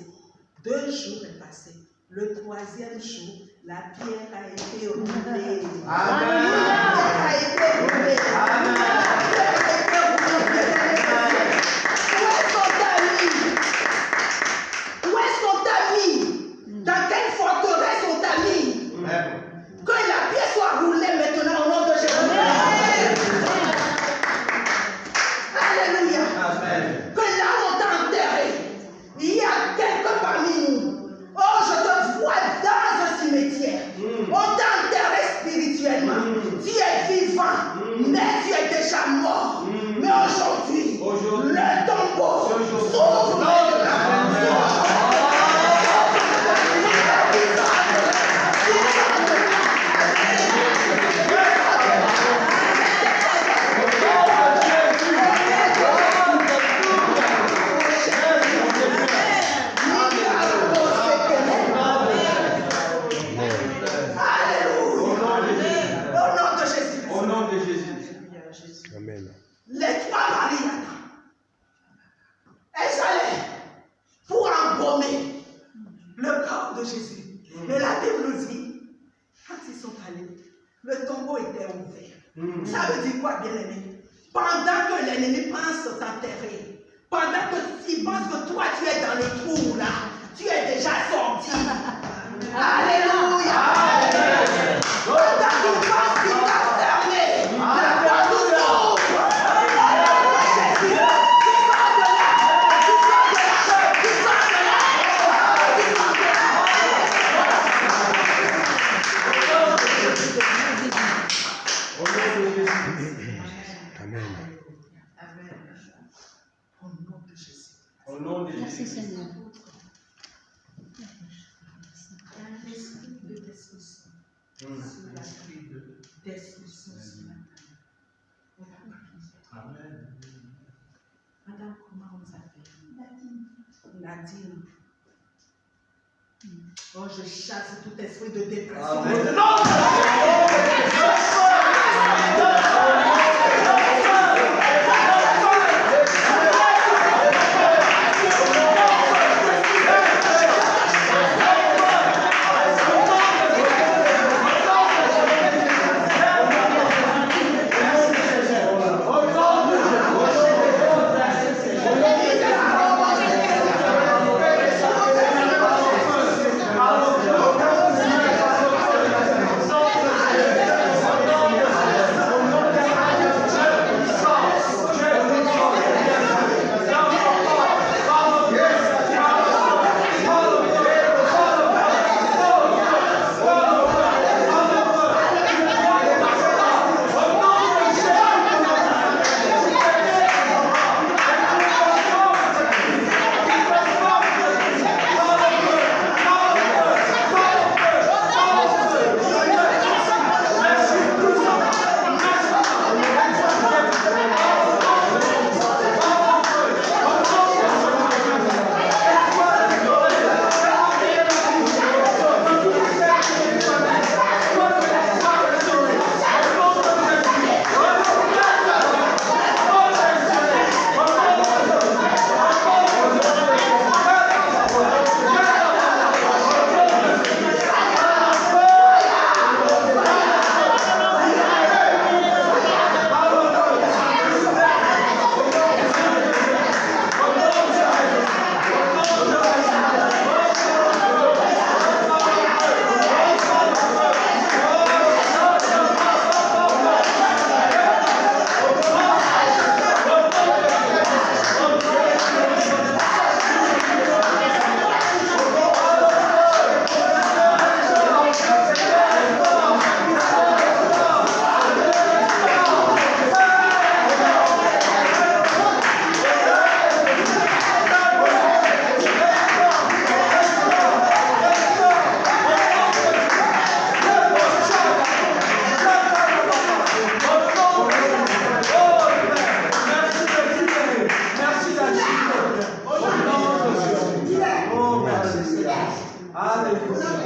2 jours est passé, le 3e jour, la pierre a été roulée. Amen. La pierre a été roulée. Amen. La pierre a été roulée. Où est-ce qu'on t'a mis? Où est-ce qu'on t'a mis? Dans quelle forteresse on t'a mis? Que la pierre soit roulée maintenant au nom de Jésus. Alléluia. Amen. Que là où on t'a enterré, il y a quelqu'un parmi nous. Oh, je te vois dans un cimetière. On t'a enterré spirituellement. Tu es vivant, mais tu es déjà mort. Mais aujourd'hui, le tombeau s'ouvre maintenant. Amen. Les 3 Mariannes, elles allaient pour embaumer le corps de Jésus. Mais la Bible nous dit, quand ils sont allés, le tombeau était ouvert. Ça veut dire quoi, bien-aimé? Pendant que l'ennemi pense t'enterrer, pendant que tu penses que toi tu es dans le trou là, tu es déjà sorti. Alléluia. Pendant qu'il pense qu'il t'a fermé, la porte s'ouvre. Au nom de Merci Jésus. Seigneur. Un esprit de destruction. Destruction sur la terre. Amen. Madame, comment on s'appelle? Nadine. Oh, je chasse tout esprit de dépression. Amen.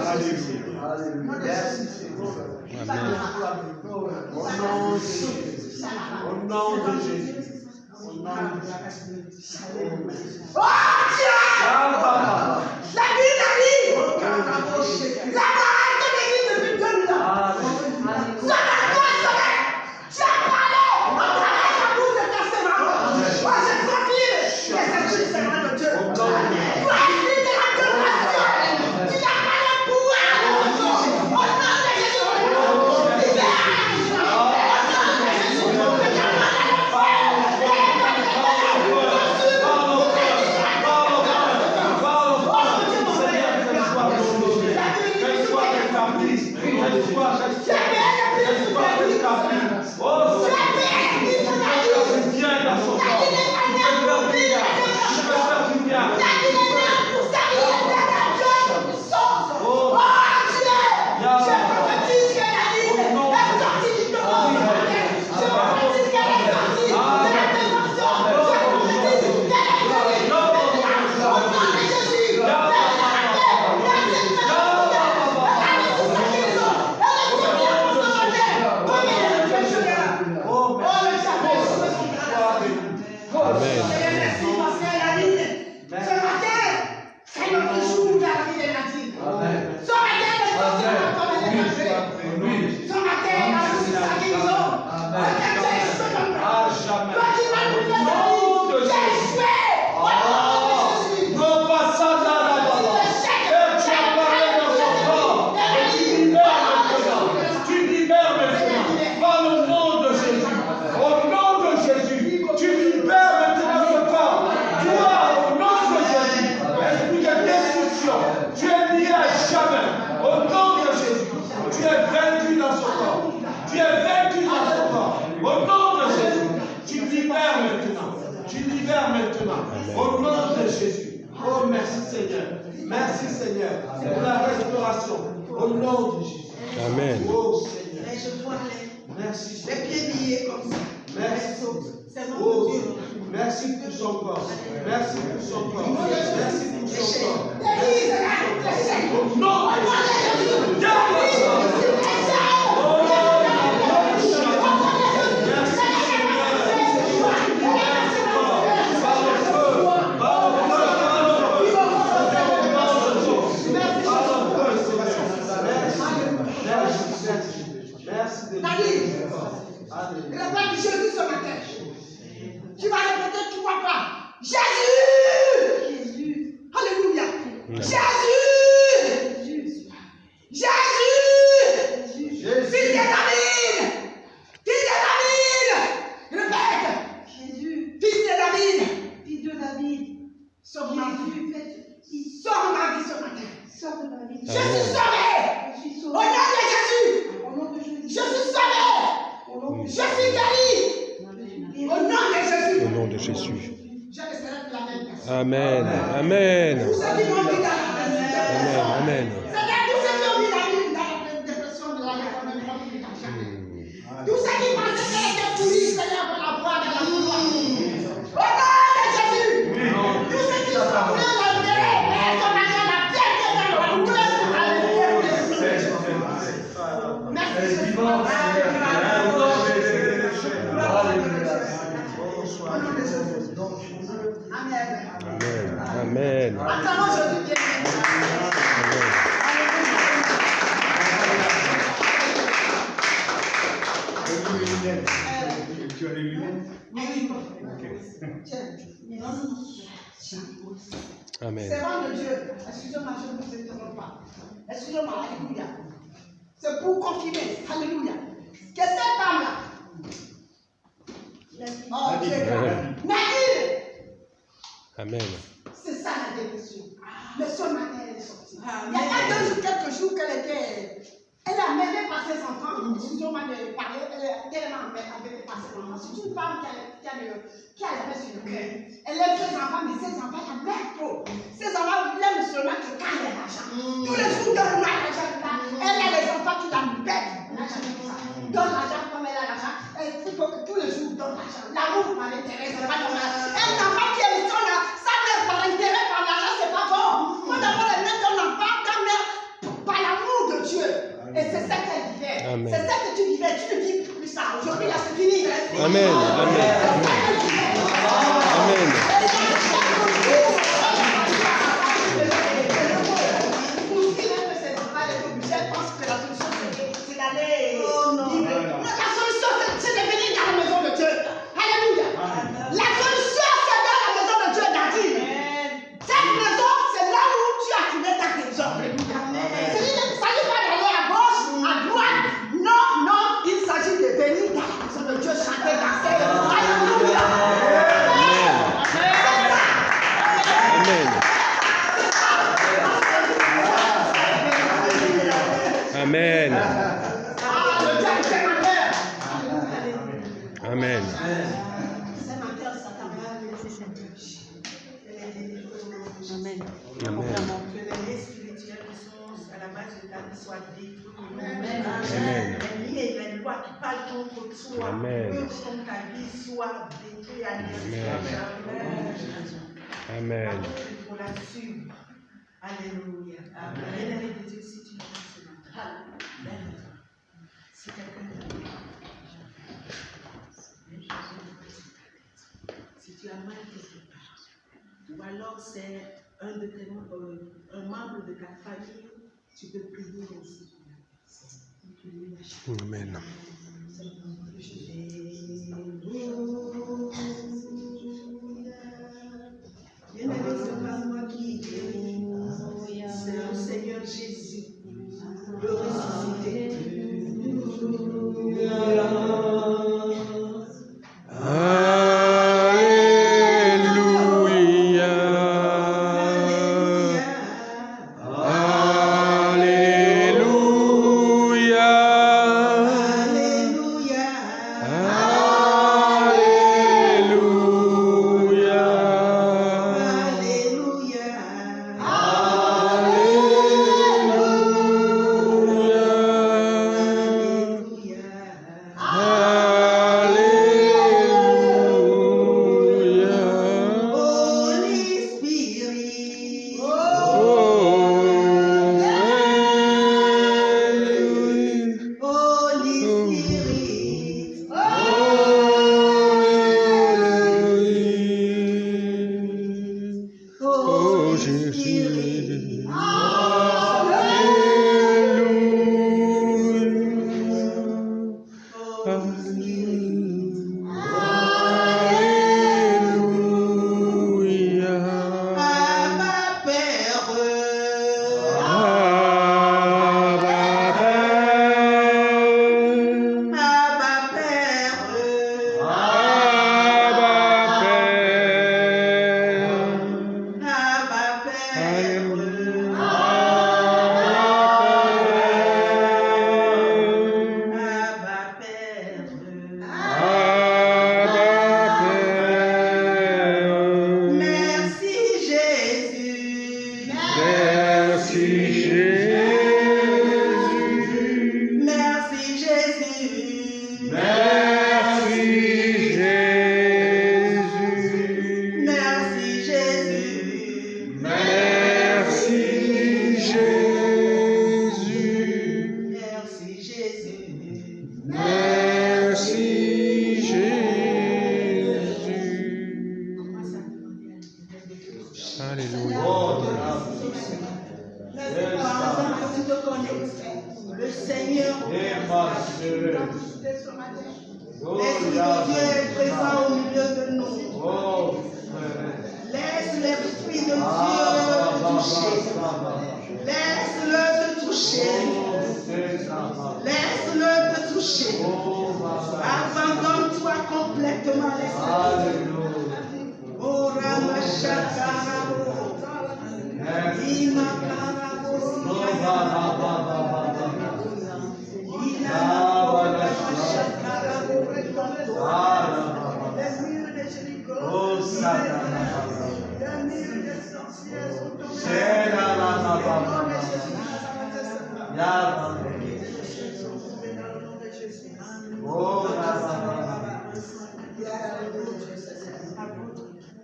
Merci Seigneur. Amen. Au nom de Jésus. Au nom de Jésus. Oh Dieu! La vie, la vie! La parole de l'église depuis 2 000 ans. Tu as parlé! On travaille la bouche de ta servante. Moi, je tranquille. Mais c'est une servante de Dieu. Tu as écrit de la dévoration. Tu n'as pas le pouvoir de ton nom. Au nom de Jésus. Au nom de Jésus. Oh, merci Seigneur. Merci Seigneur pour la restauration. Au nom de Jésus. Amen. Oh Seigneur. Et je vois Merci les pieds liés comme ça. Merci. C'est mon Oh, Dieu. merci pour son corps. Merci pour son corps. Merci pour son corps. Au nom de Jésus. Il a pas dit Jésus ce matin. Tu vas répéter 3 fois. Jésus! Jésus! Alléluia! Jésus! Jésus! Fils de David! Fils de David! Répète! Jésus! Fils de David! Fils de David! Sauve ma vie! Sauve ma vie ce matin! Sauve ma vie! Je suis sauvé! Au nom de Jésus! Au nom de Jésus! Je suis sauvé! Je suis guéri! Au nom de Jésus! Au nom de Jésus. Je ne serai plus la même personne. Amen. Amen. Tous ceux qui m'ont mis dans la dépression. Amen. C'est-à-dire tous ceux qui ont mis dans la dépression de la tous ceux qui pensaient qu'elle était pourrie, Seigneur, pour la voir dans la couloir. Au nom de Jésus! Tous ceux qui sont venus l'enterrer, mais son argent l'a piété dans la douleur pour aller. Merci, Amen. Amen. Acclamons Jésus bien. Tu as les lunettes? Amen. Servant de Dieu, excusez-moi, je ne vous interromps pas. Excusez-moi, alléluia. C'est pour confirmer, alléluia, que cette femme-là, oh Dieu, Naïl, Amen. c'est ça la dépression. Mais ce matin, elle est sortie. Il y a quelques jours qu'elle était. Elle a mêlé par ses enfants. Excusez-moi de parler. Elle est tellement embêtée par ses enfants. C'est une femme qui a la paix sur le cœur. Elle aime ses enfants, mais ses enfants, elle aime trop. Ses enfants l'aiment seulement que quand il y a l'argent. Tous les jours, donne-moi l'argent. Elle a les enfants qui l'embêtent. Donne l'argent comme elle a l'argent. Il faut que tous les jours, donne l'argent. L'amour par l'intérêt, c'est pas normal. Un enfant qui aime son ça mère par l'intérêt, par l'argent, c'est pas bon. Faut d'abord mettre ton enfant quand mère par la Amen. C'est ça que tu vivais, tu ne vis plus ça. Aujourd'hui, là, c'est fini. Amen. Amen. Amen. Je pense que la solution, c'est d'aller. La solution, c'est de venir dans la maison de Dieu. Alléluia. La solution, c'est dans la maison de Dieu, Nadine. Cette maison, c'est là où tu as trouvé ta guérison. Il ne s'agit pas d'aller à gauche, à droite. Non, non, il s'agit de venir dans la maison de Dieu, chanter, danser. Alléluia. Amen. Amen. Amen. Amen. Amen. Que les liens spirituels qui sont à la base de ta vie soient détruits. Amen. Les liens et les lois qui parlent contre toi, Amen. contre ta vie soient détruits à Amen. Amen. Pour la suivre. Alléluia. Bien-aimé de Dieu, si tu veux ce matin, lève-toi. Si quelqu'un te dit, si tu as mal quelque part, ou alors c'est un membre de ta famille, tu peux prier aussi pour la personne. Amen. Bien-aimé, ce n'est pas moi qui guéris, c'est le Seigneur Jésus, le ressuscité.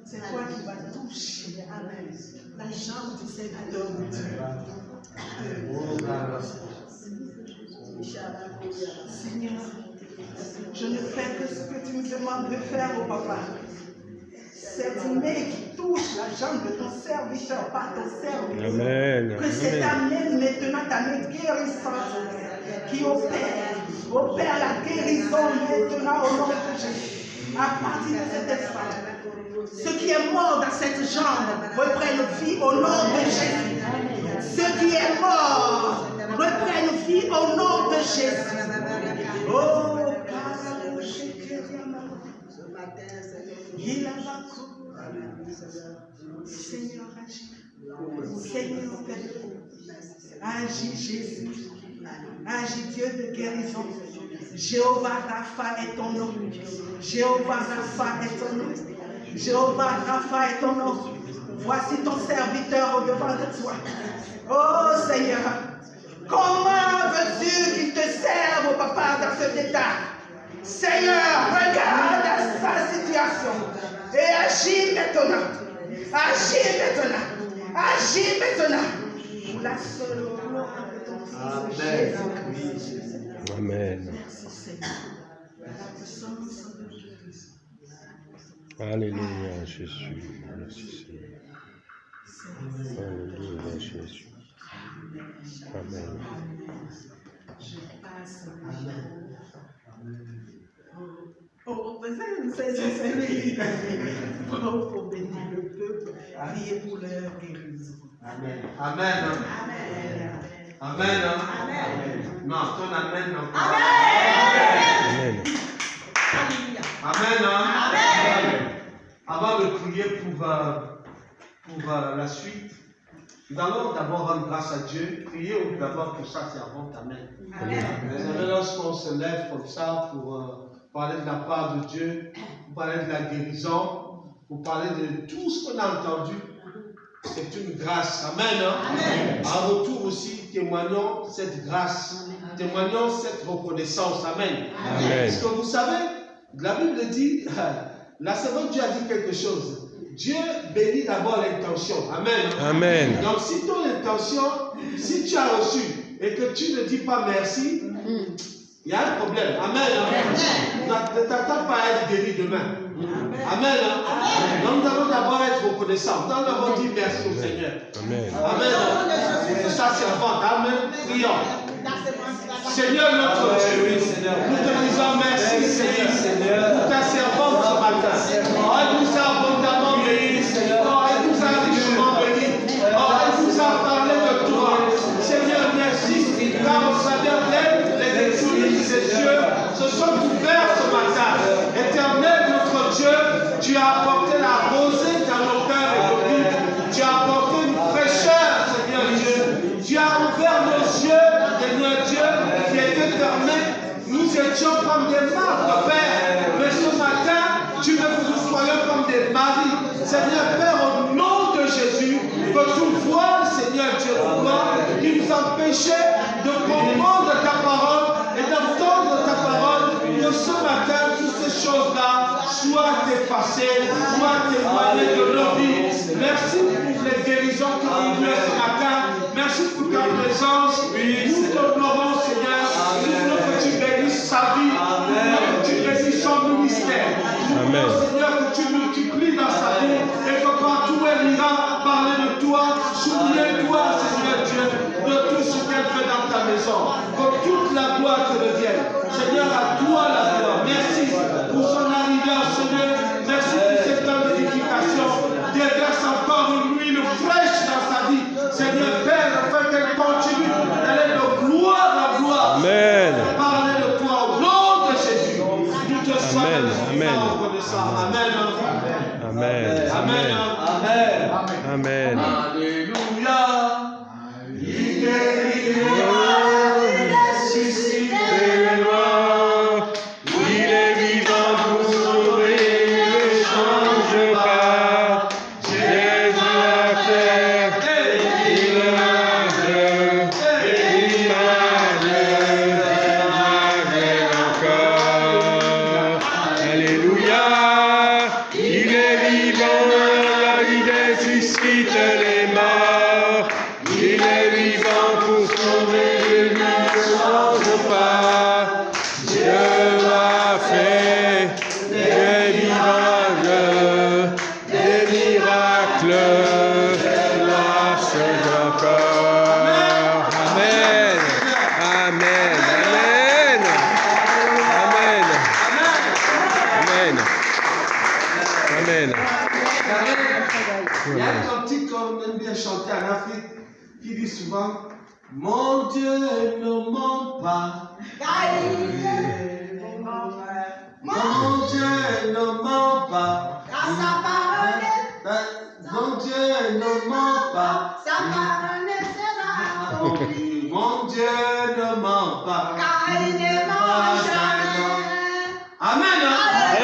C'est toi qui vas toucher la jambe du serviteur de Dieu. Seigneur, je ne fais que ce que tu me demandes de faire, oh papa. Cette main qui touche la jambe de ton serviteur par ton serviteur. Amen. Que c'est ta main maintenant, ta main guérissante, qui opère la guérison maintenant au nom de Jésus. À partir de cet instant, ce qui est mort dans cette jambe reprenne vie au nom de Jésus. Ce qui est mort reprenne vie au nom de Jésus. Oh, Seigneur, agis. Seigneur, agis, Jésus. Agis, Dieu de guérison. Jéhovah Rapha est ton nom. Jéhovah Rapha est ton nom. Jéhovah Rapha est ton nom. Voici ton serviteur au devant de toi. Oh Seigneur, comment veux-tu qu'il te serve, oh papa, dans cet état? Seigneur, regarde sa situation et agis maintenant. Agis maintenant. Agis maintenant. Pour la seule gloire de ton Fils Jésus-Christ. Amen. Merci Seigneur. La puissance de Jésus. Alléluia, Jésus. Merci Seigneur. Alléluia, Jésus. Amen. Je passe. Oh, c'est lui. Oh, pour bénir le peuple, prier pour leur guérison. Amen. Amen. Amen. Amen. Amen. Non, ton amen. Non. Amen. Amen. Amen. Avant de prier pour la suite, nous allons d'abord rendre grâce à Dieu. Priez d'abord pour sa servante. Amen. Amen. Lorsqu'on se lève comme ça pour parler de la part de Dieu, pour parler de la guérison, pour parler de tout ce qu'on a entendu, c'est une grâce. Amen. Amen. En retour aussi, témoignons cette grâce, témoignons cette reconnaissance. Amen. Amen. Parce que vous savez, la Bible dit, la servante Dieu a dit quelque chose. Dieu bénit d'abord l'intention. Amen. Amen. Donc si ton intention, si tu as reçu et que tu ne dis pas merci, il y a un problème. Amen. Ne t'attends pas à être guéri demain. Amen. Donc nous allons d'abord être reconnaissants. Nous allons dire merci au Seigneur. Amen. Amen. C'est sa servante. Amen. Prions. Seigneur notre Dieu, nous te disons merci Seigneur pour ta servante ce matin. Oh, elle nous a abondamment bénis. Oh, elle nous a richement bénis. Oh, elle nous a parlé de toi. Seigneur, merci car au travers d'elle, les esprits des cieux se sont ouverts ce matin. Éternel notre Dieu, tu as apporté la rosée dans nos cœurs et nos vies. Tu as apporté une fraîcheur, Seigneur Dieu. Tu as ouvert nos yeux, Seigneur Dieu, qui étaient fermés. Nous étions comme des marques, Père. Mais ce matin, tu veux que nous soyons comme des maris. Seigneur Père, au nom de Jésus, que tout voile, Seigneur Dieu, qui nous empêchait de comprendre ta parole et d'entendre ta parole, que ce matin, toutes ces choses-là soient effacées, soient éloignées de nos vies. Merci pour les guérisons que nous vivons ce matin. Merci pour ta présence. Nous t'honorons, Seigneur. Nous voulons que tu bénisses sa vie. Nous voulons que tu bénisses son ministère. Nous voulons, Seigneur, que tu multiplies dans sa vie et que partout elle ira parler de toi. Souviens-toi, Seigneur Dieu, de tout ce qu'elle fait dans ta maison. Que toute la gloire te revienne. Seigneur, à toi la gloire. Merci pour son arrivée à Seigneur. Merci pour cette temps d'édification. Déverse encore une huile fraîche dans sa vie. Seigneur Père, afin qu'elle continue d'aller de gloire en gloire. Amen. Parler de toi au nom de Jésus. Nous te sommes reconnaissants. Amen. Amen. Amen. Amen. Amen. Alléluia. Il est vivant pour sauver, ne change pas. Jésus a fait image encore. Alléluia. Il est vivant, il est suscité. Dieu ne ment pas. Mon Dieu ne ment pas. Mon Dieu ne ment pas. Mon Dieu ne ment pas. Amen.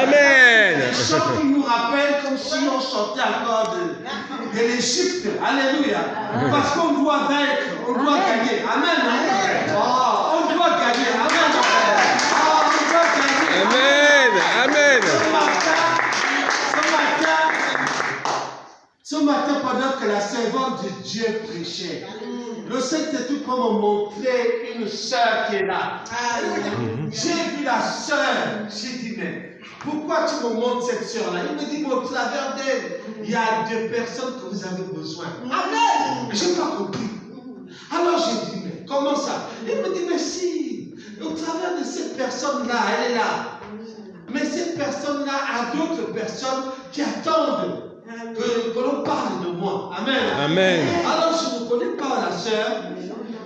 Amen. Un chant qui nous rappelle comme si on sortait encore de l'Égypte. Alléluia. Parce qu'on doit vaincre, on doit gagner. Amen. Oh, on doit gagner. Amen. Oh, on doit gagner. Amen. Amen. Ce matin, pendant que la servante de Dieu prêchait, le Saint-Esprit peut me montrer une sœur qui est là. J'ai vu la sœur, j'ai dit, mais pourquoi tu me montres cette sœur-là? Il me dit, mais au travers d'elle, il y a deux personnes que vous avez besoin. Amen. Je n'ai pas compris. Alors j'ai dit, mais comment ça? Il me dit, mais si, au travers de cette personne-là, elle est là. Mais cette personne-là a d'autres personnes qui attendent que l'on parle de moi. Amen. Amen. Alors je ne connais pas la sœur,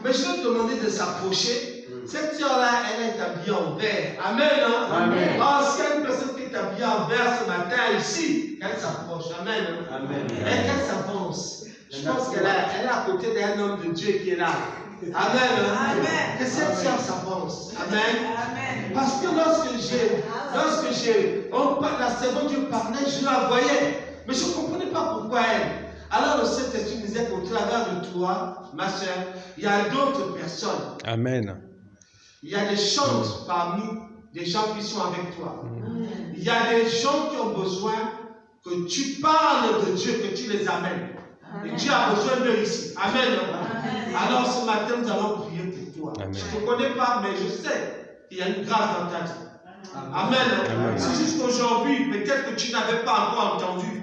mais je vais demander de s'approcher. Cette sœur-là, elle est habillée en vert. Amen. Amen. Alors s'il y a une personne qui est habillée en vert ce matin ici, qu'elle s'approche. Amen. Amen. Et qu'elle s'avance. Je pense qu'elle est à côté d'un homme de Dieu qui est là. Amen. Amen. Que cette sœur s'avance. Amen. Amen. Parce que lorsque la servante Dieu parlait, je la voyais. Mais je ne comprenais pas pourquoi elle. Alors le Saint-Esprit disait qu'au travers de toi, ma soeur, il y a d'autres personnes. Amen. Il y a des chantes parmi des gens qui sont avec toi. Il y a des gens qui ont besoin que tu parles de Dieu, que tu les amènes. Et Dieu a besoin d'eux ici. Amen. Alors ce matin, nous allons prier pour toi. Amen. Je ne te connais pas, mais je sais qu'il y a une grâce dans ta vie. Amen. C'est juste qu'aujourd'hui, peut-être que tu n'avais pas encore entendu.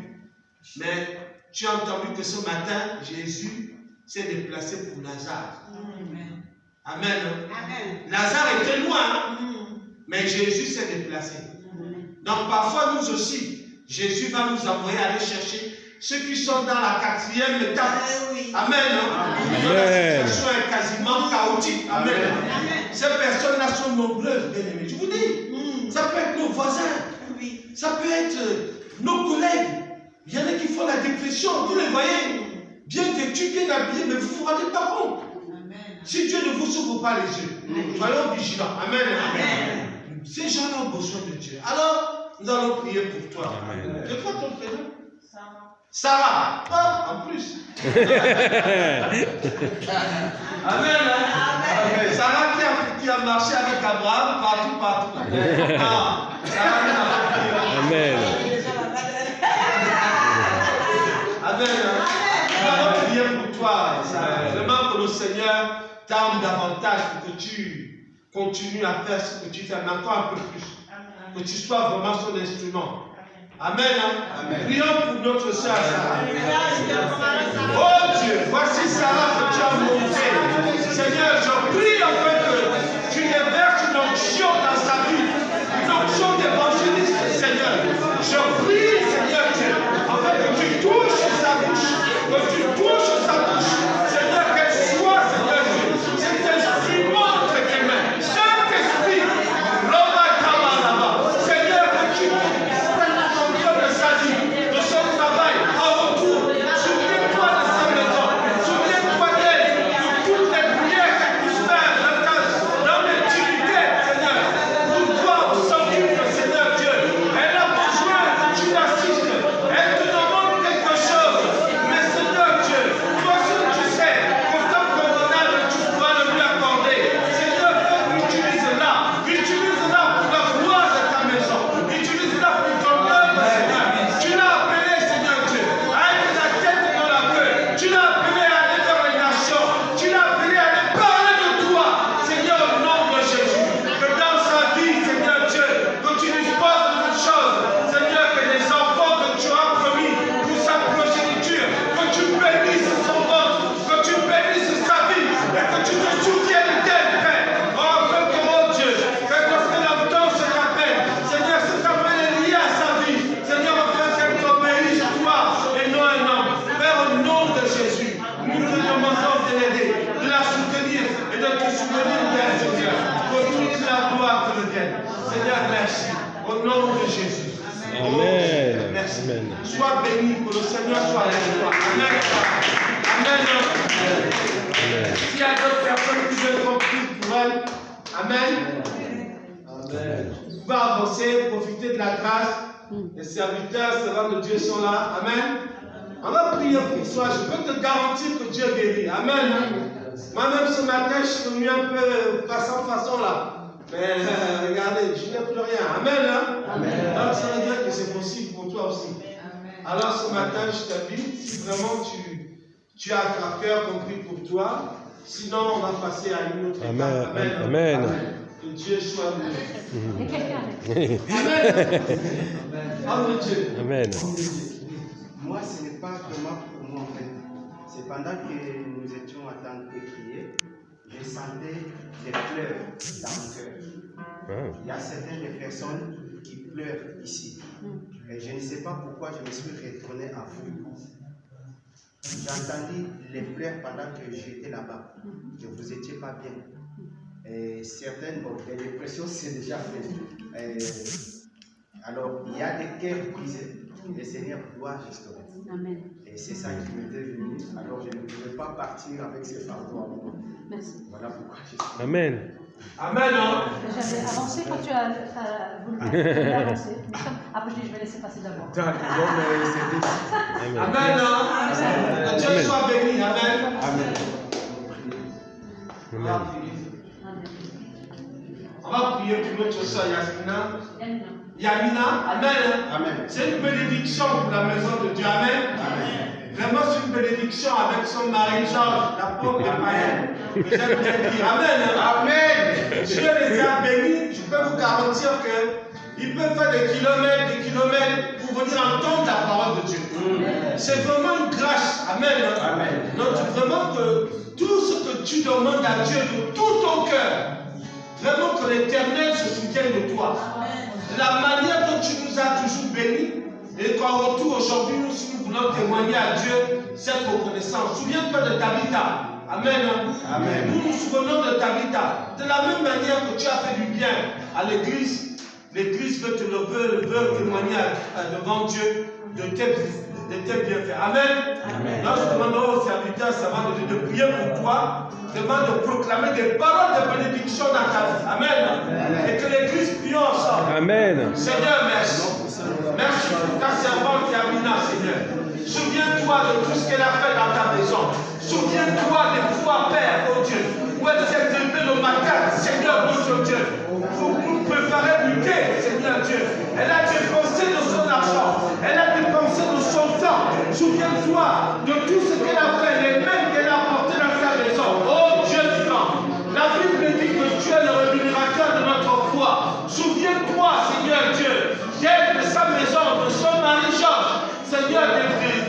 Mais tu as entendu que ce matin, Jésus s'est déplacé pour Lazare. Amen. Lazare était loin, mais Jésus s'est déplacé. Donc parfois, nous aussi, Jésus va nous envoyer aller chercher ceux qui sont dans la 4e étape. Amen. La situation est quasiment chaotique. Amen. Ces personnes-là sont nombreuses, bien aimés. Je vous dis, ça peut être nos voisins, ça peut être nos collègues. Il y en a qui font la dépression, vous les voyez, bien vêtus, bien habillés, mais vous ne vous rendez pas compte. Si Dieu ne vous ouvre pas les yeux, soyons vigilants. Amen. Ces gens ont besoin de Dieu. Alors, nous allons prier pour toi. C'est quoi ton prénom? Sarah. Ah, en plus. Amen. Sarah qui a marché avec Abraham partout. Sarah Amen. Amen. Nous allons prier pour toi. Je demande que le Seigneur t'aime davantage pour que tu continues à faire ce que tu fais, mais encore un peu plus. Que tu sois vraiment son instrument. Amen. Prions pour notre sœur Sarah. Oh Dieu, voici Sarah que tu as montré. Seigneur, je prie afin que tu déverses une onction dans sa vie. Une onction d'évangéliste, Seigneur. Je prie, Seigneur Dieu, afin que tu touches sa bouche. Que tu touches sa bouche. Seigneur, qu'elle soit, Seigneur Dieu, cet instrument entre tes mains. Saint-Esprit, Seigneur, que tu de sa vie, de son travail, en retour. Souviens-toi de sa maison, souviens-toi d'elle, de toutes les prières qu'elle puisse faire Seigneur, merci. Au nom de Jésus. Amen. Merci. Amen. Sois béni, que le Seigneur soit avec toi. Amen. Amen. Amen. S'il y a d'autres personnes qui veulent compris pour elles, Amen. Amen. Vous pouvez avancer, profiter de la grâce. Les serviteurs, servants de Dieu sont là. Amen. On va prier pour toi. Je peux te garantir que Dieu guérit. Amen. Moi-même, ce matin, je suis venu un peu façon là. Mais regardez, je n'ai plus rien. Amen. Amen. Donc, ça veut dire que c'est possible pour toi aussi. Amen. Alors, ce matin, je t'invite, si vraiment tu as un cœur compris pour toi, sinon, on va passer à une autre étape. Amen. Amen. Amen. Que Dieu soit béni. Amen. Amen. Dieu. Amen. Moi, ce n'est pas vraiment pour moi en fait. C'est pendant que nous étions en train de prier, je sentais des pleurs dans mon cœur. Il y a certaines personnes qui pleurent ici. Et je ne sais pas pourquoi je me suis retourné à vous. J'ai entendu les pleurs pendant que j'étais là-bas, que vous n'étiez pas bien. Et certaines, des dépressions, c'est déjà fait. Alors, il y a des cœurs brisés. Le Seigneur doit restaurer. Amen. Et c'est ça qui m'était venu. Alors, je ne pouvais pas partir avec ces fardeaux à moi. Merci. Voilà pourquoi je suis. Amen. Amen. J'avais avancé quand tu as voulu avancer. Après, je dis, je vais laisser passer d'abord. Amen. Amen. Que Dieu soit béni. Amen. Amen. On va prier pour notre soeur Yamina. Amen. Amen. C'est une bénédiction pour la maison de Dieu. Amen. Amen. Vraiment, c'est une bénédiction avec son mari Georges, la pauvre de païenne. Que j'aime bien dire. Amen. Amen. Dieu les a bénis. Je peux vous garantir qu'ils peuvent faire des kilomètres pour venir entendre la parole de Dieu. C'est vraiment une grâce. Amen. Amen. Donc, vraiment que tout ce que tu demandes à Dieu de tout ton cœur, vraiment que l'Éternel se souvienne de toi. La manière dont tu nous as toujours bénis, et qu'en retour aujourd'hui, nous voulons témoigner à Dieu cette reconnaissance. Souviens-toi de Tabitha. Amen. Amen. Nous nous souvenons de Tabitha. De la même manière que tu as fait du bien à l'Église, l'Église veut témoigner devant Dieu de tes bienfaits. Amen. Amen. Donc je demande aux serviteurs savants de prier pour toi, demande de proclamer des paroles de bénédiction dans ta vie. Amen. Et que l'Église prie ensemble. Amen. Seigneur, merci. Merci pour ta servante Yamina, Seigneur. Souviens-toi de tout ce qu'elle a fait dans ta maison. Souviens-toi des fois, Père, oh Dieu, où elle s'est levée le matin, Seigneur, notre Dieu, pour nous préparer du thé, Seigneur Dieu. Elle a dépensé de son argent, elle a dépensé de son temps. Souviens-toi de tout ce qu'elle a fait, les mains qu'elle a apportées dans ta maison. Oh Dieu vivant, la Bible dit que tu es le rémunérateur de notre foi. Souviens-toi, Seigneur Dieu, d'elle, de sa maison, de son mari Georges, Seigneur,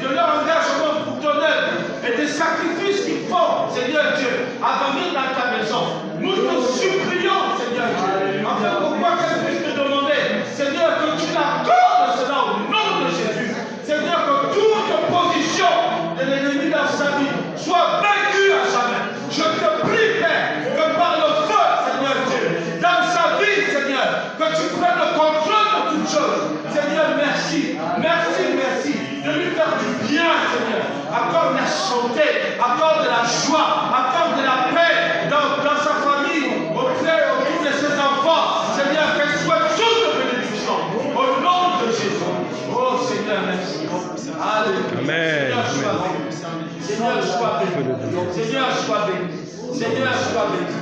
de leur engagement pour ton œuvre et des sacrifices qu'ils font, Seigneur Dieu, à venir dans ta maison. Nous te supplions, Seigneur Dieu, enfin pourquoi qu'elle puisse te demander, Seigneur, que tu l'accordes cela au nom de Jésus. Seigneur, que toute opposition de l'ennemi dans sa vie soit vaincue à jamais. Je te prie, Père, que par le feu, Seigneur Dieu, dans sa vie, Seigneur, que tu prennes le contrôle de toutes choses. Seigneur, merci, de lui faire du bien, Seigneur. Accorde la santé, accorde la joie, accorde la paix dans sa famille, autour de ses enfants. Seigneur, qu'elle soit source de bénédiction. Au nom de Jésus. Oh Seigneur, merci. Alléluia. Amen. Seigneur, sois béni. Seigneur, sois béni. Seigneur, sois béni.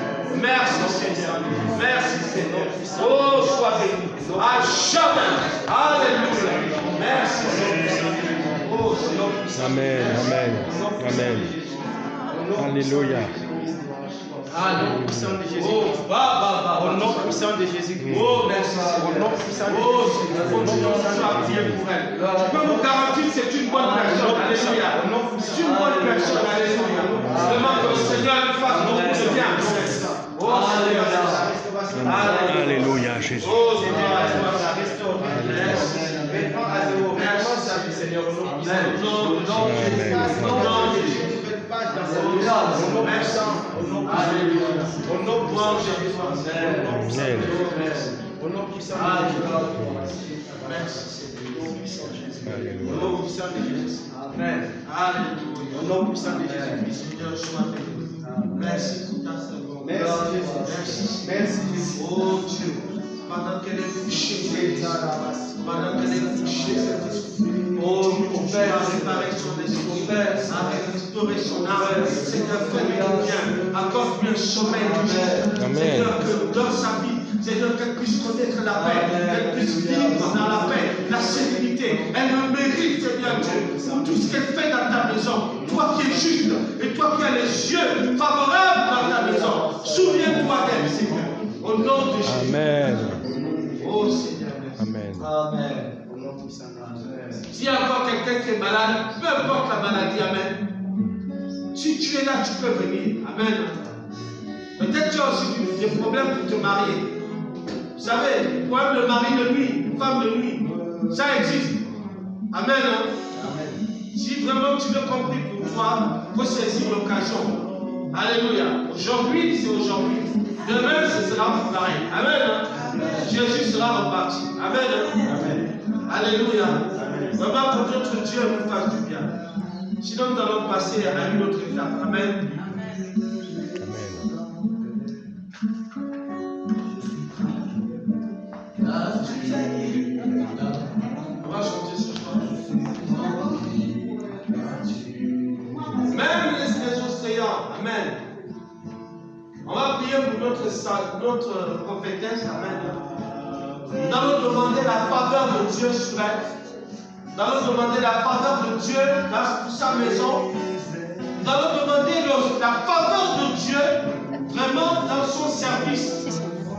Merci Seigneur. Merci Seigneur. Oh, sois béni. À jamais. Alléluia. Merci Seigneur. Oh, Seigneur. Amen. Amen. Amen. Alléluia. Au nom puissant de Jésus. Au nom puissant de Jésus. Oh, merci. Au nom puissant de Oh, Jésus. Seigneur, continuons à prier pour elle. Je peux vous garantir que c'est une bonne personne. Alléluia. C'est une bonne personne. Alléluia. Vraiment que le Seigneur lui fasse beaucoup de bien. Oh, Seigneur. Alléluia, Jésus. Oh, Seigneur. Merci Seigneur. Au nom puissant de Jésus. Au nom de Jésus. Au nom de Jésus. Merci. Au nom de Jésus. Amen. Au nom puissant de Jésus. Merci Seigneur. Au nom puissant de Jésus. Amen. Alléluia. Au nom puissant de Jésus. Seigneur, sois béni. Merci pour ta seconde. Merci Jésus. Merci Jésus. Oh Dieu. Pendant qu'elle est touchée, pendant qu'elle est touchée, oh mon Père, réparer son esprit, restaurer son âme, Seigneur, fais-lui du bien, accorde-lui un sommeil du jour, Seigneur, que dans sa vie, Seigneur, qu'elle puisse connaître la paix, qu'elle puisse vivre dans la paix, la sérénité. Elle le mérite, Seigneur Dieu, pour tout ce qu'elle fait dans ta maison. Toi qui es juste et toi qui as les yeux favorables dans ta maison, souviens-toi d'elle, Seigneur. Au nom de Jésus. Amen. Oh Seigneur, merci. Amen. Amen. Au nom puissant de Jésus. S'il y a encore quelqu'un qui est malade, peu importe la maladie, Amen. Si tu es là, tu peux venir. Amen. Peut-être que tu as aussi des problèmes pour te marier. Vous savez, le problème de mari de nuit, une femme de nuit, ça existe. Amen. Amen. Si vraiment tu veux compris pour toi, il faut saisir l'occasion. Alléluia. Aujourd'hui, c'est aujourd'hui. Demain, ce sera pareil. Amen. Jésus sera reparti. Amen. Amen. Alléluia. Vraiment, pour notre Dieu nous fasse du bien. Sinon, nous allons passer à une autre étape. Amen. On va chanter ce soir. Même les océans. Amen. On va prier pour notre prophétesse. Amen. Nous allons demander la faveur de Dieu sur elle. Nous allons demander la faveur de Dieu dans sa maison. Nous allons demander la faveur de Dieu vraiment dans son service.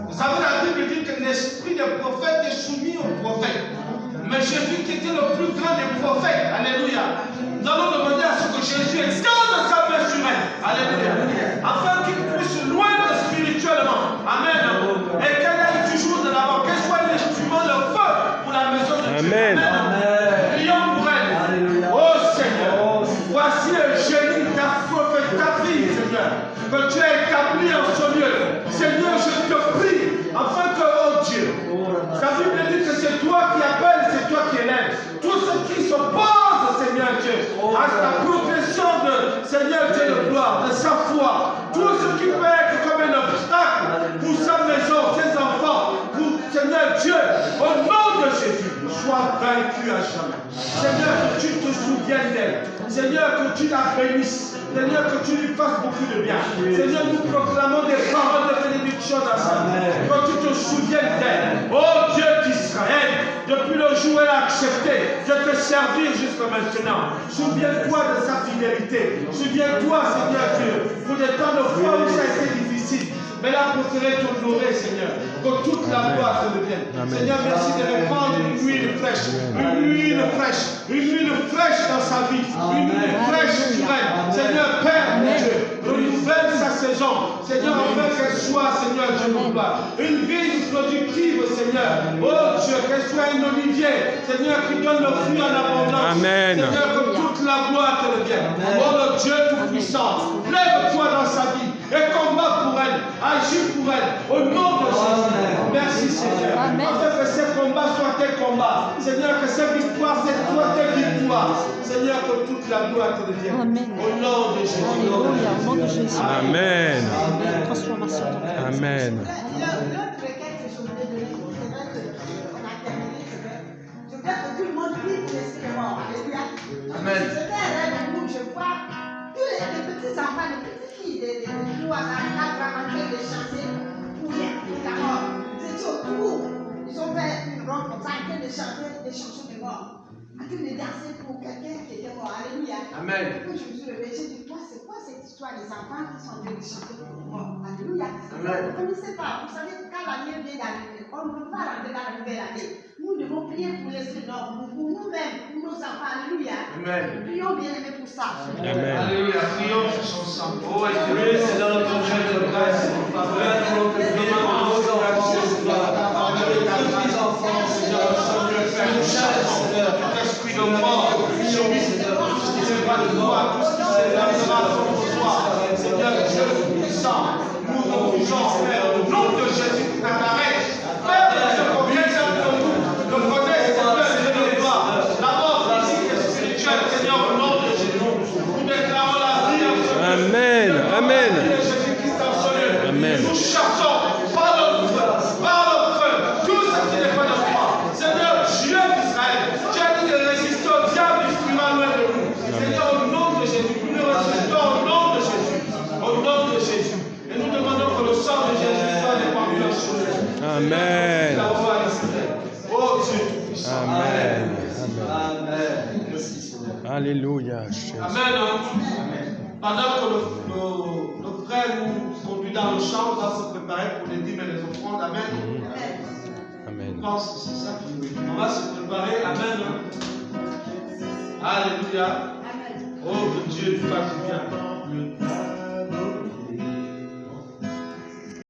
Vous savez, la Bible dit que l'esprit des prophètes est soumis aux prophètes. Mais Jésus qui était le plus grand des prophètes, alléluia. Nous allons demander à ce que Jésus extende sa main sur elle, alléluia. Afin qu'il puisse loindre spirituellement, amen. Et qu'elle aille toujours de l'avant, qu'elle soit l'instrument de feu pour la maison de Dieu. Amen. Prions pour elle. Oh Seigneur, voici un génie, ta prophète, ta fille, Seigneur, que tu as établi en ce lieu. Seigneur, je te prie, afin que, oh Dieu, ta Bible dit que c'est toi qui appelles, c'est toi qui élèves. Tout ce qui s'oppose, Seigneur Dieu, à ta progression de Seigneur Dieu de gloire, de sa foi, tout ce qui peut être comme un obstacle pour sa maison, ses enfants, pour Seigneur Dieu, au nom de Jésus, sois vaincu à jamais. Seigneur, que tu te souviennes d'elle. Seigneur, que tu la bénisses. Seigneur, que tu lui fasses beaucoup de bien. Seigneur, nous proclamons des paroles de bénédiction dans sa vie. Que tu te souviennes d'elle. Oh Dieu d'Israël, depuis le jour où elle a accepté de te servir jusqu'à maintenant. Souviens-toi de sa fidélité. Souviens-toi, Seigneur Dieu, pour des temps de foi où ça a été difficile. Mais elle a préféré t'honorer, Seigneur, que toute la gloire te revienne. Seigneur, merci de répandre une huile fraîche, une huile fraîche, une huile fraîche dans sa vie, une huile fraîche sur elle. Seigneur, Père, mon Dieu, renouvelle sa saison. Seigneur, afin qu'elle soit, Seigneur, Dieu mon gloire, une vigne productive, Seigneur. Oh Dieu, qu'elle soit un olivier, Seigneur, qui donne le fruit en abondance. Amen. Seigneur, que toute la gloire te revienne. Oh le Dieu tout-puissant, lève-toi dans sa vie et combat pour elle. Agis pour elle, au nom de Jésus. Merci Seigneur. Afin que ces combats soient tes combats. Seigneur, que ces victoires soient tes victoires. Seigneur, que toute la gloire te revienne. Au nom de Jésus. Alléluia, au nom de Jésus. Amen. Transformation. Amen. L'autre requête que je voulais donner, c'est vrai qu'on a terminé, c'est vrai. Je voudrais que tout le monde prie pour l'esprit de mort. Alléluia. Amen. Je fais un rêve où je vois tous les petits enfants, les petites filles, les trois à 4 ans en train de chanter pour la mort. Ils étaient autour. Ils ont fait une ronde comme ça, en train de chanter des chansons de mort. En train de danser pour quelqu'un qui était mort. Alléluia. Amen. Quand je me suis réveillée, j'ai dit, c'est quoi cette histoire des enfants qui sont en train de chanter pour les morts? Alléluia. Vous ne connaissez pas. Vous savez, quand l'année vient d'arriver, on ne peut pas rentrer dans la nouvelle année. Nous devons prier pour l'esprit d'homme, pour nous-mêmes, pour nos enfants. Alléluia. Amen. Prions bien aimés pour ça. Amen. Alléluia. Prions tous ensemble. Oh, éternel Seigneur, notre Dieu de grâce, faveur pour nos enfants, Seigneur, esprit de mort, sur lui, Seigneur, tout ce qui n'est pas de toi, tout ce qui s'éloignera de notre foi, Seigneur Dieu puissant, nous refusons, Père, au nom de Jésus, ta arrête, Père, chassons par notre feu, tout ce qui n'est pas de toi. Seigneur, Dieu d'Israël, tu as dit de résister au diable, il fuira loin de nous. Seigneur, au nom de Jésus, nous nous résistons au nom de Jésus. Au nom de Jésus. Et nous demandons que le sang de Jésus soit répandu sur nous. Amen. Oh Dieu. Amen. Amen. Merci Seigneur. Alléluia. Jésus. Amen. Pendant que le frère nous conduit dans le champ, on va se préparer pour les dîmes et les offrandes. Amen. Amen. Je pense que c'est ça. On va se préparer. Amen. Alléluia. Oh que Dieu nous fasse du bien.